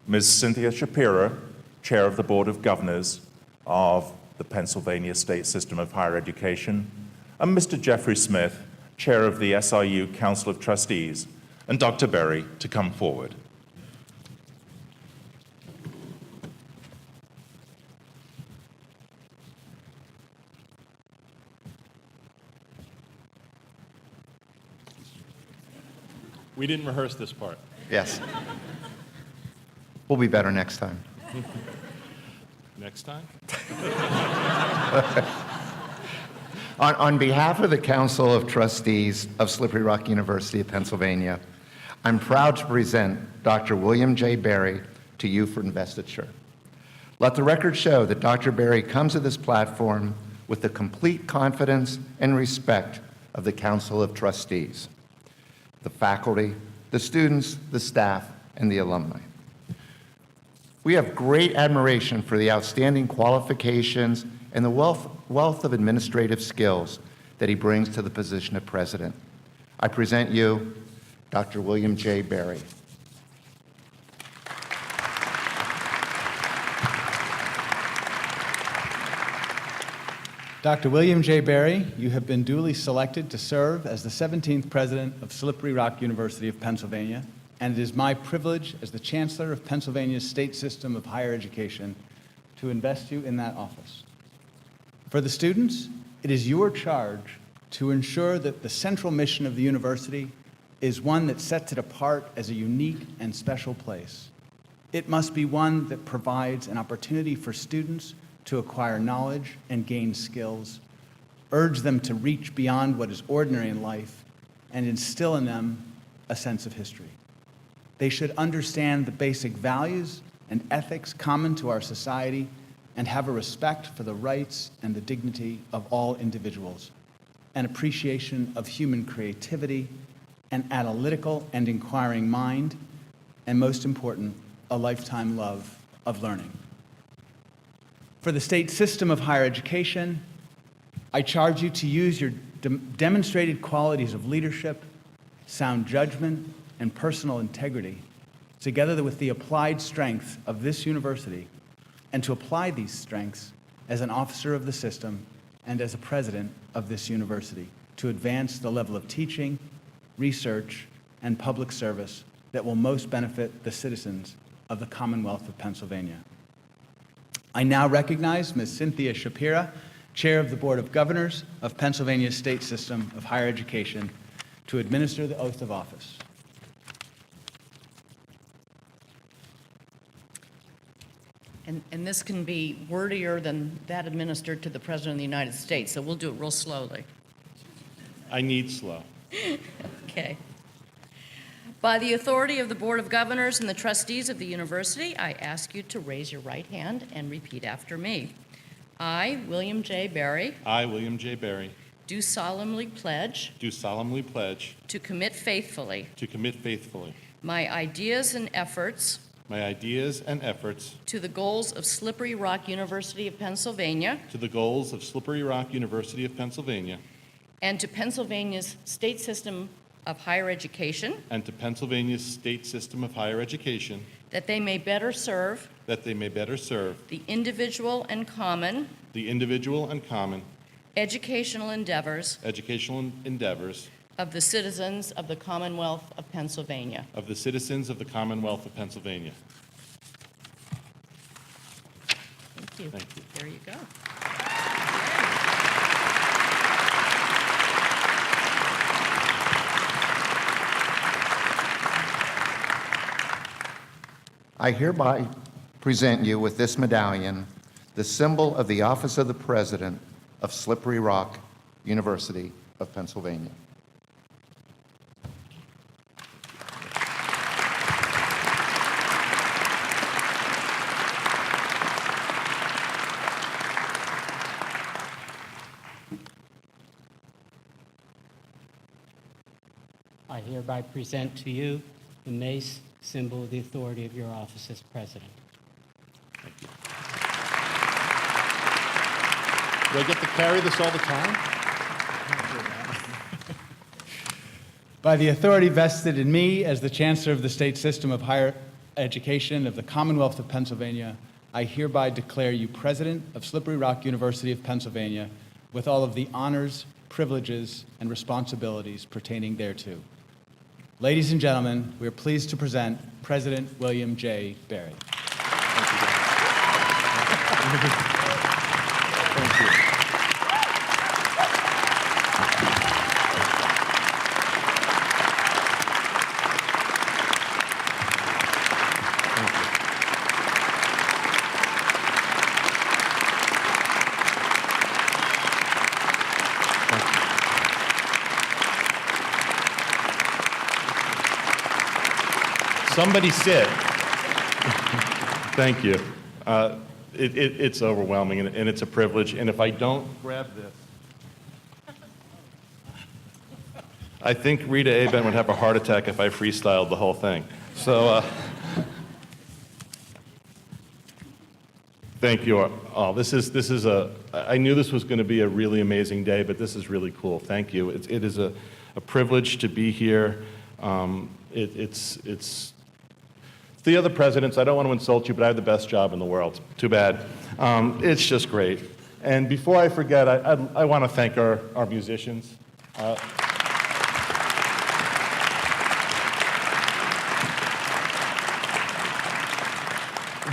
Ms. Cynthia Shapira, Chair of the Board of Governors of the Pennsylvania State System of Higher Education, and Mr. Jeffrey Smith, Chair of the SRU Council of Trustees, and Dr. Behre to come forward. We didn't rehearse this part. Yes. We'll be better next time. Next time? On behalf of the Council of Trustees of Slippery Rock University of Pennsylvania, I'm proud to present Dr. William J. Behre to you for investiture. Let the record show that Dr. Behre comes to this platform with the complete confidence and respect of the Council of Trustees, the faculty, the students, the staff, and the alumni. We have great admiration for the outstanding qualifications and the wealth of administrative skills that he brings to the position of president. I present you Dr. William J. Behre. Dr. William J. Behre, you have been duly selected to serve as the 17th president of Slippery Rock University of Pennsylvania, and it is my privilege as the Chancellor of Pennsylvania's State System of Higher Education to invest you in that office. For the students, it is your charge to ensure that the central mission of the university is one that sets it apart as a unique and special place. It must be one that provides an opportunity for students to acquire knowledge and gain skills, urge them to reach beyond what is ordinary in life, and instill in them a sense of history. They should understand the basic values and ethics common to our society and have a respect for the rights and the dignity of all individuals, an appreciation of human creativity, an analytical and inquiring mind, and most important, a lifetime love of learning. For the state system of higher education, I charge you to use your demonstrated qualities of leadership, sound judgment, and personal integrity, together with the applied strength of this university, and to apply these strengths as an officer of the system and as a president of this university to advance the level of teaching, research, and public service that will most benefit the citizens of the Commonwealth of Pennsylvania. I now recognize Ms. Cynthia Shapira, Chair of the Board of Governors of Pennsylvania's State System of Higher Education, to administer the oath of office. And this can be wordier than that administered to the President of the United States, so we'll do it real slowly. I need slow. Okay. By the authority of the Board of Governors and the trustees of the university, I ask you to raise your right hand and repeat after me. I, William J. Behre, I, William J. Behre, do solemnly pledge do solemnly pledge to commit faithfully to commit faithfully my ideas and efforts my ideas and efforts to the goals of Slippery Rock University of Pennsylvania to the goals of Slippery Rock University of Pennsylvania and to Pennsylvania's state system of higher education, and to Pennsylvania's state system of higher education, that they may better serve that they may better serve the individual and common educational endeavors of the citizens of the Commonwealth of Pennsylvania. of the citizens of the Commonwealth of Pennsylvania. Thank you. Thank you. There you go. I hereby present you with this medallion, the symbol of the Office of the President of Slippery Rock University of Pennsylvania. I hereby present to you the mace, symbol of the authority of your office as president. Do I get to carry this all the time? By the authority vested in me as the Chancellor of the State System of Higher Education of the Commonwealth of Pennsylvania, I hereby declare you President of Slippery Rock University of Pennsylvania with all of the honors, privileges, and responsibilities pertaining thereto. Ladies and gentlemen, we are pleased to present President William J. Behre. Thank you. Somebody sit. Thank you. It's overwhelming, and it's a privilege. And if I don't grab this, I think Rita Aben would have a heart attack if I freestyled the whole thing. So thank you all. This is I knew this was going to be a really amazing day, but this is really cool. Thank you. It is a privilege to be here. It's the other presidents, I don't want to insult you, but I have the best job in the world. Too bad. It's just great. And before I forget, I want to thank our musicians.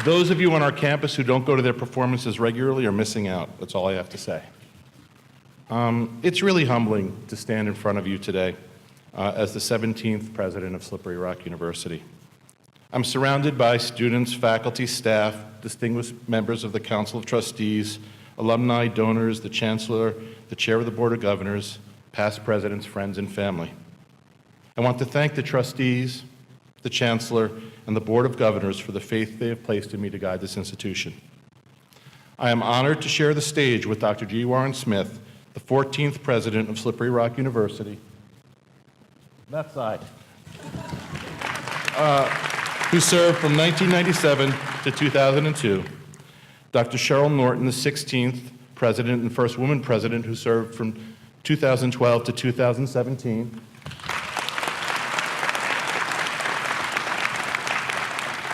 Those of you on our campus who don't go to their performances regularly are missing out. That's all I have to say. It's really humbling to stand in front of you today as the 17th president of Slippery Rock University. I'm surrounded by students, faculty, staff, distinguished members of the Council of Trustees, alumni, donors, the Chancellor, the Chair of the Board of Governors, past presidents, friends, and family. I want to thank the trustees, the Chancellor, and the Board of Governors for the faith they have placed in me to guide this institution. I am honored to share the stage with Dr. G. Warren Smith, the 14th president of Slippery Rock University, That side. Who served from 1997 to 2002. Dr. Cheryl Norton, the 16th president and first woman president who served from 2012 to 2017.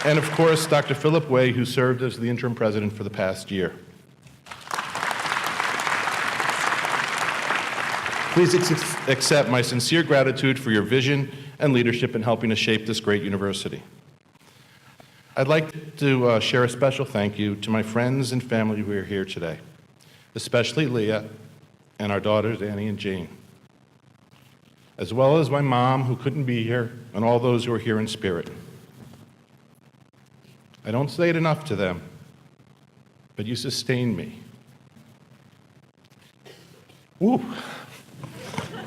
And of course, Dr. Philip Way, who served as the interim president for the past year. Please accept my sincere gratitude for your vision and leadership in helping to shape this great university. I'd like to share a special thank you to my friends and family who are here today, especially Leah and our daughters, Annie and Jane, as well as my mom, who couldn't be here, and all those who are here in spirit. I don't say it enough to them, but you sustain me. Woo.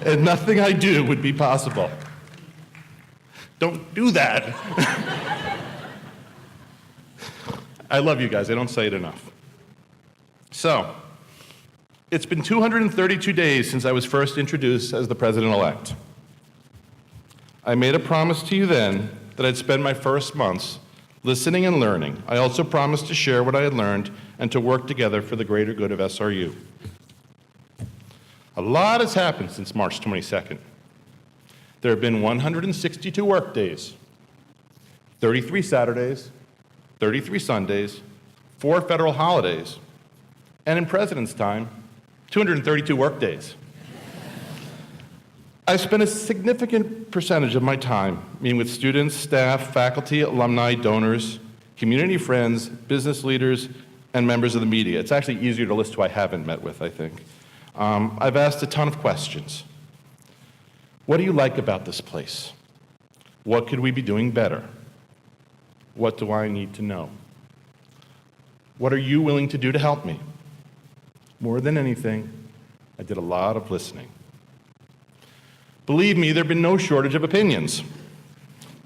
And nothing I do would be possible. Don't do that. I love you guys. I don't say it enough. So, it's been 232 days since I was first introduced as the president-elect. I made a promise to you then that I'd spend my first months listening and learning. I also promised to share what I had learned and to work together for the greater good of SRU. A lot has happened since March 22nd. There have been 162 work days, 33 Saturdays, 33 Sundays, 4 federal holidays, and in President's time, 232 work days. I spent a significant percentage of my time meeting with students, staff, faculty, alumni, donors, community friends, business leaders, and members of the media. It's actually easier to list who I haven't met with, I think. I've asked a ton of questions. What do you like about this place? What could we be doing better? What do I need to know? What are you willing to do to help me? More than anything, I did a lot of listening. Believe me, there have been no shortage of opinions.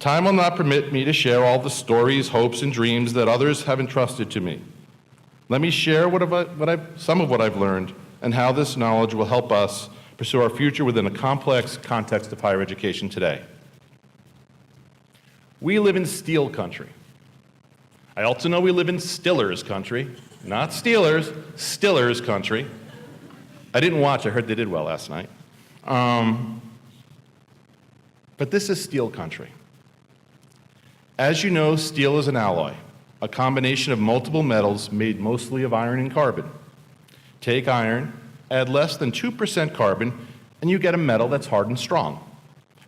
Time will not permit me to share all the stories, hopes, and dreams that others have entrusted to me. Let me share some of what I've learned and how this knowledge will help us pursue our future within a complex context of higher education today. We live in steel country. I also know we live in Stillers country, not Steelers, Stillers country. I didn't watch, I heard they did well last night. But this is steel country. As you know, steel is an alloy, a combination of multiple metals made mostly of iron and carbon. Take iron, add less than 2% carbon, and you get a metal that's hard and strong.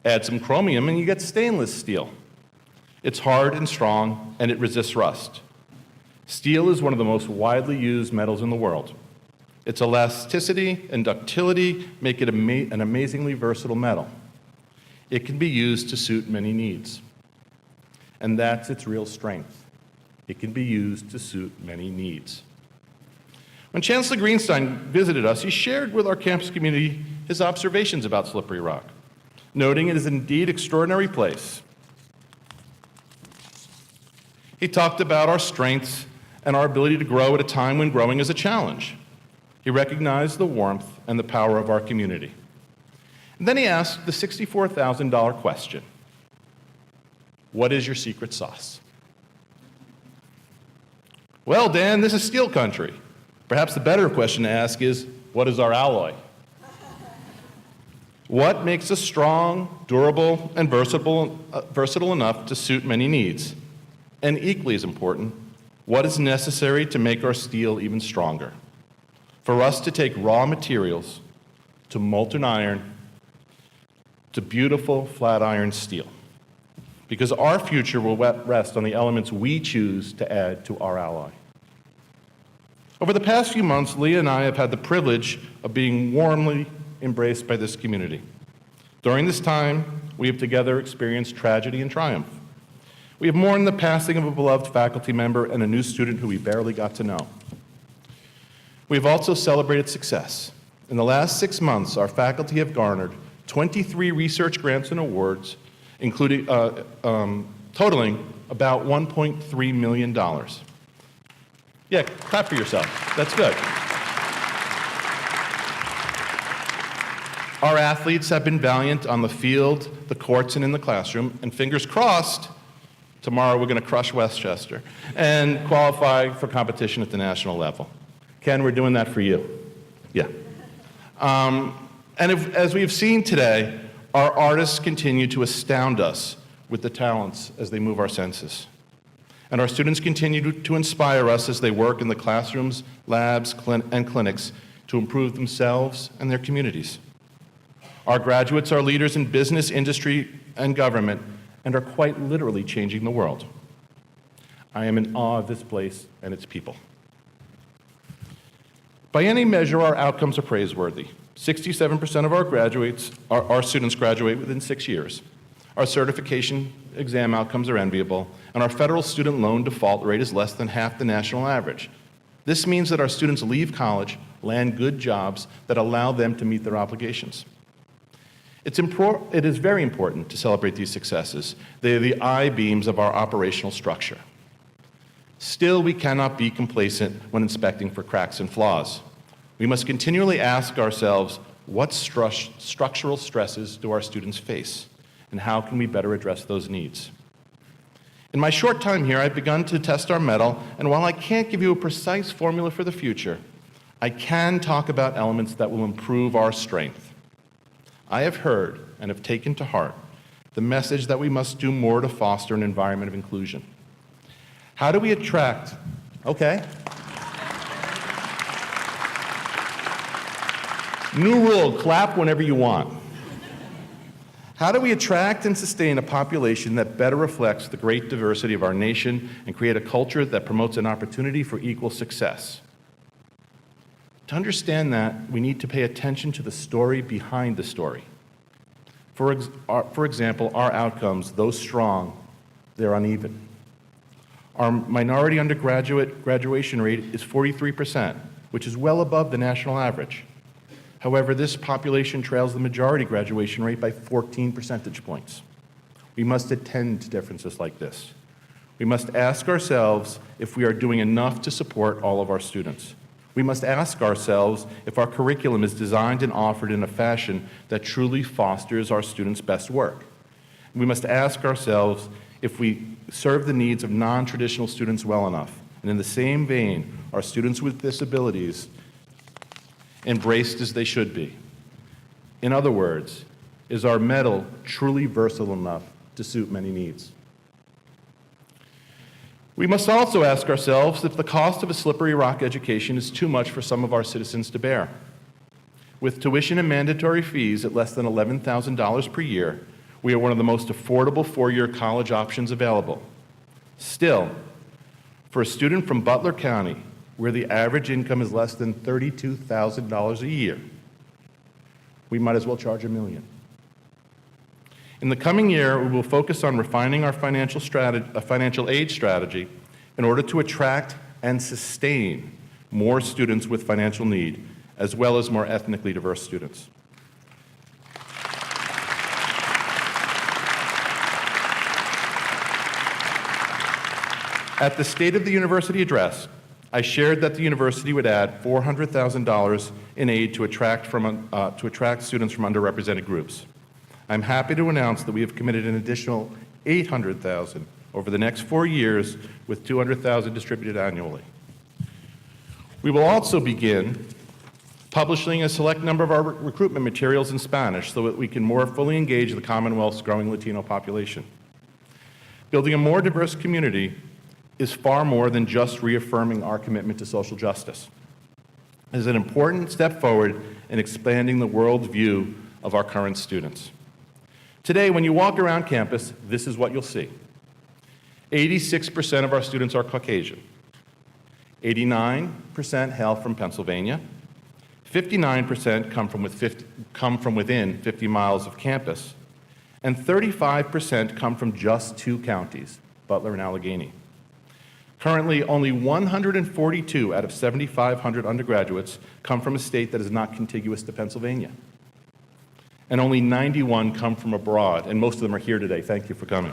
Add some chromium and you get stainless steel. It's hard and strong, and it resists rust. Steel is one of the most widely used metals in the world. Its elasticity and ductility make it an amazingly versatile metal. It can be used to suit many needs. And that's its real strength. It can be used to suit many needs. When Chancellor Greenstein visited us, he shared with our campus community his observations about Slippery Rock, noting it is indeed an extraordinary place. He talked about our strengths and our ability to grow at a time when growing is a challenge. He recognized the warmth and the power of our community. And then he asked the $64,000 question: what is your secret sauce? Well, Dan, this is steel country. Perhaps the better question to ask is, what is our alloy? What makes us strong, durable, and versatile enough to suit many needs? And equally as important, what is necessary to make our steel even stronger? For us to take raw materials to molten iron to beautiful flat iron steel. Because our future will rest on the elements we choose to add to our alloy. Over the past few months, Leah and I have had the privilege of being warmly embraced by this community. During this time, we have together experienced tragedy and triumph. We have mourned the passing of a beloved faculty member and a new student who we barely got to know. We have also celebrated success. In the last 6 months, our faculty have garnered 23 research grants and awards, including totaling about $1.3 million. Yeah, clap for yourself. That's good. Our athletes have been valiant on the field, the courts, and in the classroom, and fingers crossed, tomorrow we're going to crush Westchester and qualify for competition at the national level. Ken, we're doing that for you. Yeah. As we've seen today, our artists continue to astound us with the talents as they move our senses. And our students continue to inspire us as they work in the classrooms, labs, and clinics to improve themselves and their communities. Our graduates are leaders in business, industry, and government, and are quite literally changing the world. I am in awe of this place and its people. By any measure, our outcomes are praiseworthy. 67% of our students graduate within 6 years. Our certification exam outcomes are enviable, and our federal student loan default rate is less than half the national average. This means that our students leave college, land good jobs that allow them to meet their obligations. It is very important to celebrate these successes. They are the I-beams of our operational structure. Still, we cannot be complacent when inspecting for cracks and flaws. We must continually ask ourselves, what structural stresses do our students face, and how can we better address those needs? In my short time here, I've begun to test our mettle, and while I can't give you a precise formula for the future, I can talk about elements that will improve our strength. I have heard and have taken to heart the message that we must do more to foster an environment of inclusion. How do we attract, okay? New rule, clap whenever you want. How do we attract and sustain a population that better reflects the great diversity of our nation and create a culture that promotes an opportunity for equal success? To understand that, we need to pay attention to the story behind the story. For example, our outcomes, though strong, they're uneven. Our minority undergraduate graduation rate is 43%, which is well above the national average. However, this population trails the majority graduation rate by 14 percentage points. We must attend to differences like this. We must ask ourselves if we are doing enough to support all of our students. We must ask ourselves if our curriculum is designed and offered in a fashion that truly fosters our students' best work. We must ask ourselves if we serve the needs of non-traditional students well enough. And in the same vein, are students with disabilities embraced as they should be? In other words, is our medal truly versatile enough to suit many needs? We must also ask ourselves if the cost of a Slippery Rock education is too much for some of our citizens to bear. With tuition and mandatory fees at less than $11,000 per year, we are one of the most affordable four-year college options available. Still, for a student from Butler County, where the average income is less than $32,000 a year, we might as well charge $1 million. In the coming year, we will focus on refining our financial aid strategy in order to attract and sustain more students with financial need, as well as more ethnically diverse students. At the State of the University address, I shared that the university would add $400,000 in aid to attract students from underrepresented groups. I'm happy to announce that we have committed an additional $800,000 over the next 4 years, with $200,000 distributed annually. We will also begin publishing a select number of our recruitment materials in Spanish so that we can more fully engage the Commonwealth's growing Latino population. Building a more diverse community is far more than just reaffirming our commitment to social justice. It is an important step forward in expanding the world view of our current students. Today, when you walk around campus, this is what you'll see. 86% of our students are Caucasian. 89% hail from Pennsylvania. 59% come from within 50 miles of campus. And 35% come from just 2 counties, Butler and Allegheny. Currently, only 142 out of 7,500 undergraduates come from a state that is not contiguous to Pennsylvania. And only 91 come from abroad, and most of them are here today. Thank you for coming.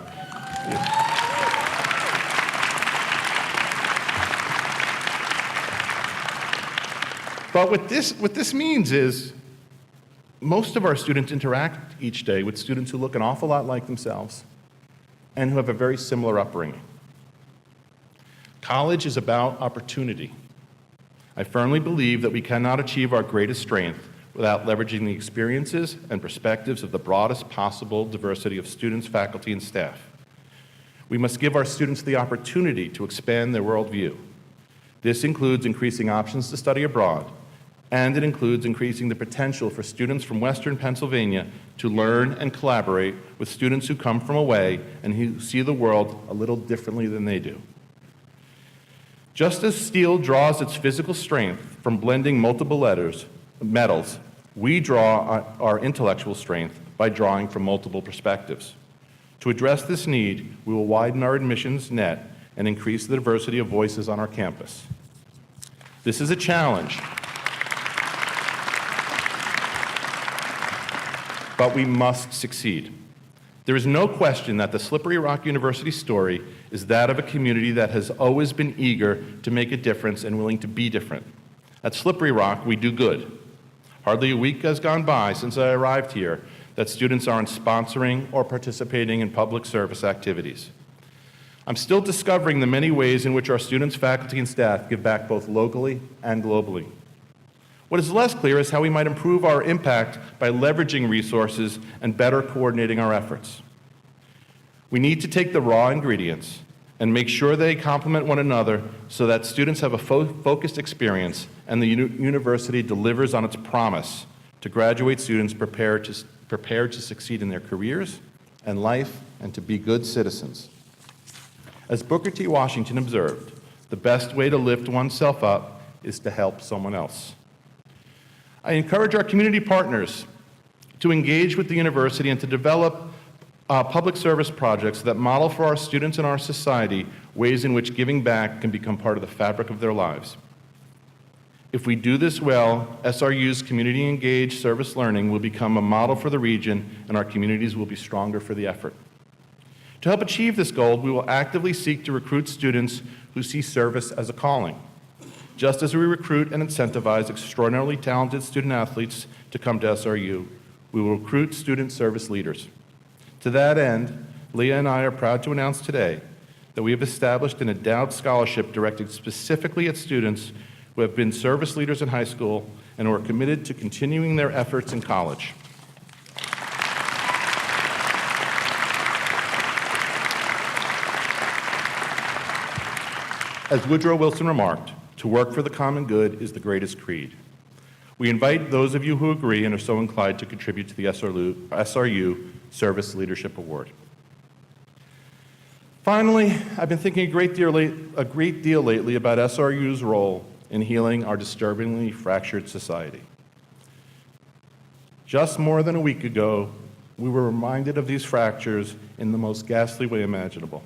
But what this means is most of our students interact each day with students who look an awful lot like themselves and who have a very similar upbringing. College is about opportunity. I firmly believe that we cannot achieve our greatest strength without leveraging the experiences and perspectives of the broadest possible diversity of students, faculty, and staff. We must give our students the opportunity to expand their worldview. This includes increasing options to study abroad, and it includes increasing the potential for students from Western Pennsylvania to learn and collaborate with students who come from away and who see the world a little differently than they do. Just as steel draws its physical strength from blending multiple metals, we draw our intellectual strength by drawing from multiple perspectives. To address this need, we will widen our admissions net and increase the diversity of voices on our campus. This is a challenge, but we must succeed. There is no question that the Slippery Rock University story is that of a community that has always been eager to make a difference and willing to be different. At Slippery Rock, we do good. Hardly a week has gone by since I arrived here that students aren't sponsoring or participating in public service activities. I'm still discovering the many ways in which our students, faculty, and staff give back both locally and globally. What is less clear is how we might improve our impact by leveraging resources and better coordinating our efforts. We need to take the raw ingredients and make sure they complement one another so that students have a focused experience and the university delivers on its promise to graduate students prepared to succeed in their careers and life and to be good citizens. As Booker T. Washington observed, the best way to lift oneself up is to help someone else. I encourage our community partners to engage with the university and to develop public service projects that model for our students and our society ways in which giving back can become part of the fabric of their lives. If we do this well, SRU's community-engaged service learning will become a model for the region, and our communities will be stronger for the effort. To help achieve this goal, we will actively seek to recruit students who see service as a calling. Just as we recruit and incentivize extraordinarily talented student athletes to come to SRU, we will recruit student service leaders. To that end, Leah and I are proud to announce today that we have established an endowed scholarship directed specifically at students who have been service leaders in high school and who are committed to continuing their efforts in college. As Woodrow Wilson remarked, to work for the common good is the greatest creed. We invite those of you who agree and are so inclined to contribute to the SRU Service Leadership Award. Finally, I've been thinking a great deal lately about SRU's role in healing our disturbingly fractured society. Just more than a week ago, we were reminded of these fractures in the most ghastly way imaginable.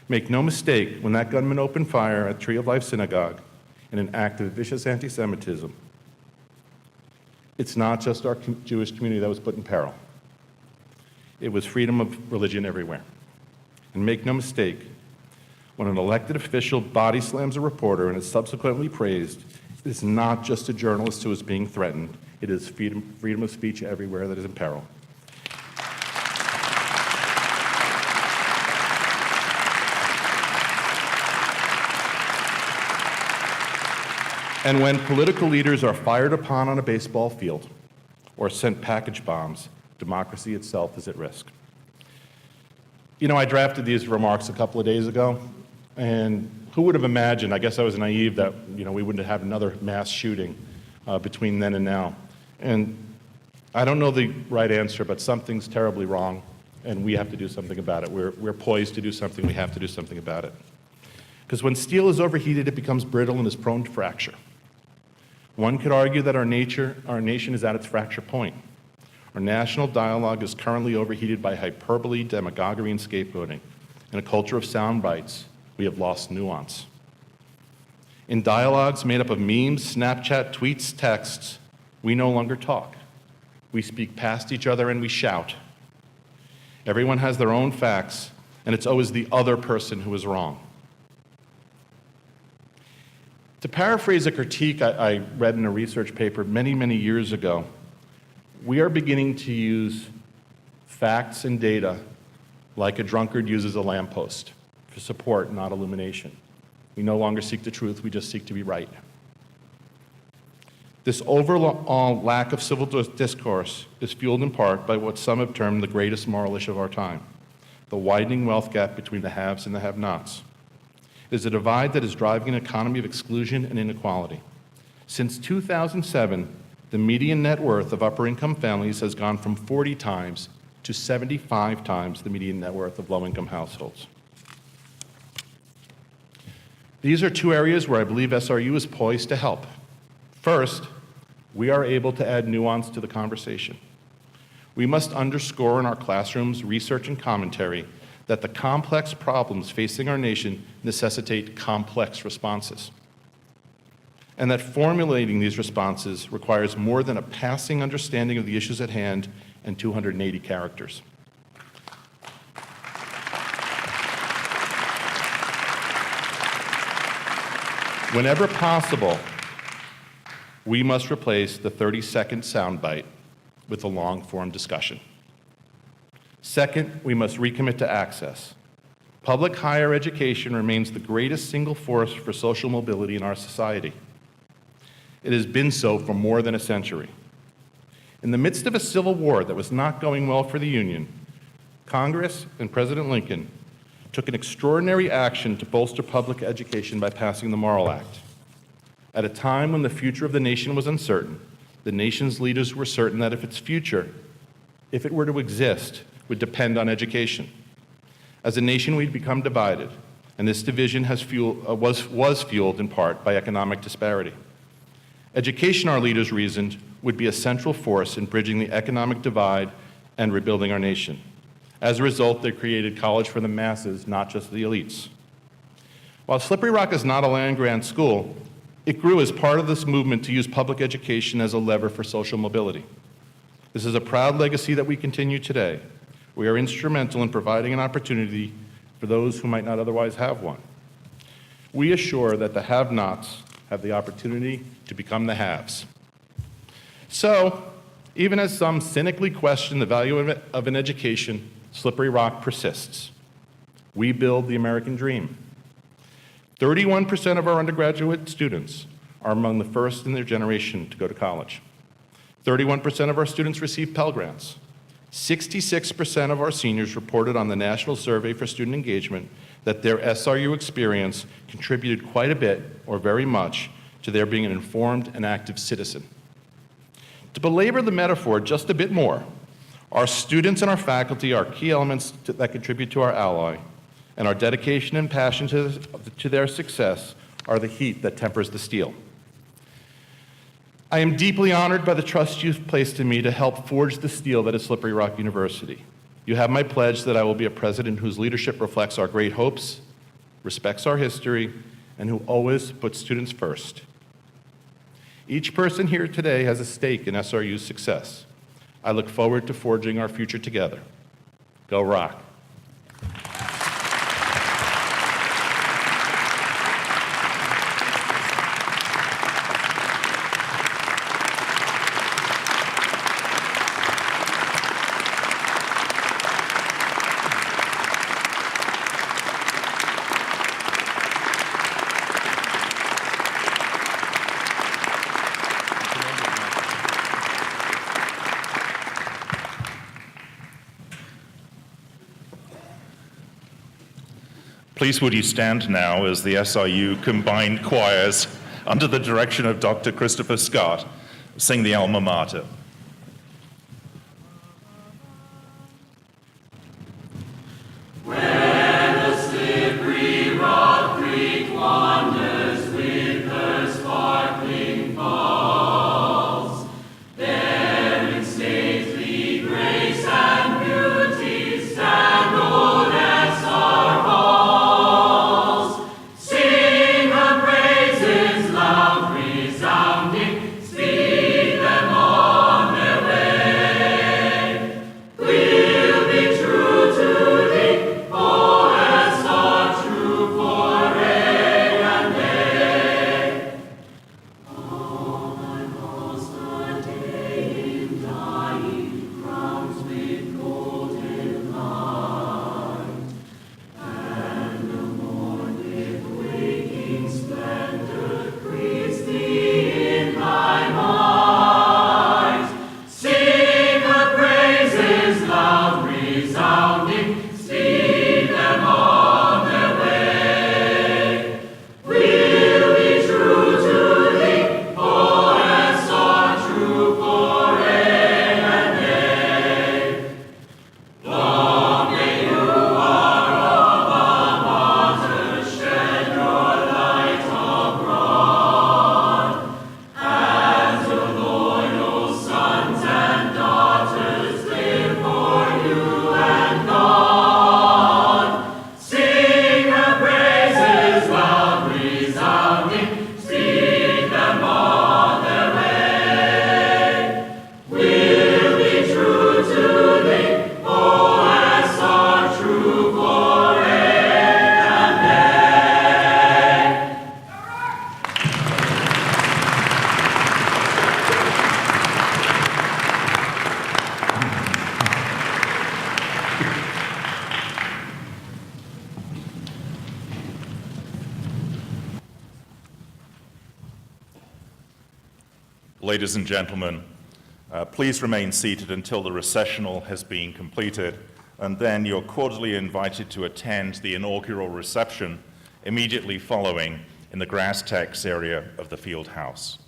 Make no mistake, when that gunman opened fire at Tree of Life Synagogue in an act of vicious anti-Semitism, it's not just our Jewish community that was put in peril. It was freedom of religion everywhere. And make no mistake, when an elected official body slams a reporter and is subsequently praised, it's not just a journalist who is being threatened, it is freedom of speech everywhere that is in peril. And when political leaders are fired upon on a baseball field or sent package bombs, democracy itself is at risk. You know, I drafted these remarks a couple of days ago, and who would have imagined, I guess I was naive, that we wouldn't have another mass shooting between then and now. And I don't know the right answer, but something's terribly wrong, and we have to do something about it. We're poised to do something. We have to do something about it. Because when steel is overheated, it becomes brittle and is prone to fracture. One could argue that our nation is at its fracture point. Our national dialogue is currently overheated by hyperbole, demagoguery, and scapegoating. In a culture of sound bites, we have lost nuance. In dialogues made up of memes, Snapchat, tweets, texts, we no longer talk. We speak past each other and we shout. Everyone has their own facts, and it's always the other person who is wrong. To paraphrase a critique I read in a research paper many, many years ago, we are beginning to use facts and data like a drunkard uses a lamppost for support, not illumination. We no longer seek the truth, we just seek to be right. This overall lack of civil discourse is fueled in part by what some have termed the greatest moral issue of our time, the widening wealth gap between the haves and the have-nots. It is a divide that is driving an economy of exclusion and inequality. Since 2007, the median net worth of upper-income families has gone from 40 times to 75 times the median net worth of low-income households. These are two areas where I believe SRU is poised to help. First, we are able to add nuance to the conversation. We must underscore in our classrooms, research, and commentary that the complex problems facing our nation necessitate complex responses, and that formulating these responses requires more than a passing understanding of the issues at hand and 280 characters. Whenever possible, we must replace the 30-second soundbite with a long-form discussion. Second, we must recommit to access. Public higher education remains the greatest single force for social mobility in our society. It has been so for more than a century. In the midst of a civil war that was not going well for the Union, Congress and President Lincoln took an extraordinary action to bolster public education by passing the Morrill Act. At a time when the future of the nation was uncertain, the nation's leaders were certain that if its future, if it were to exist, would depend on education. As a nation, we'd become divided, and this division was fueled in part by economic disparity. Education, our leaders reasoned, would be a central force in bridging the economic divide and rebuilding our nation. As a result, they created college for the masses, not just the elites. While Slippery Rock is not a land-grant school, it grew as part of this movement to use public education as a lever for social mobility. This is a proud legacy that we continue today. We are instrumental in providing an opportunity for those who might not otherwise have one. We assure that the have-nots have the opportunity to become the haves. So, even as some cynically question the value of an education, Slippery Rock persists. We build the American dream. 31% of our undergraduate students are among the first in their generation to go to college. 31% of our students receive Pell Grants. 66% of our seniors reported on the National Survey for Student Engagement that their SRU experience contributed quite a bit, or very much, to their being an informed and active citizen. To belabor the metaphor just a bit more, our students and our faculty are key elements that contribute to our ally, and our dedication and passion to their success are the heat that tempers the steel. I am deeply honored by the trust you've placed in me to help forge the steel that is Slippery Rock University. You have my pledge that I will be a president whose leadership reflects our great hopes, respects our history, and who always puts students first. Each person here today has a stake in SRU's success. I look forward to forging our future together. Go Rock. Please would you stand now as the SRU combined choirs, under the direction of Dr. Christopher Scott, sing the Alma Mater. Praises loud resounding, speed them all. Ladies and gentlemen, please remain seated until the recessional has been completed, and then you're cordially invited to attend the inaugural reception immediately following in the grass tex area of the field house.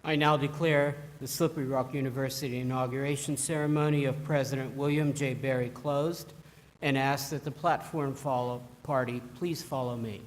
I now declare the Slippery Rock University inauguration ceremony of President William J. Behre closed and ask that the platform party please follow me.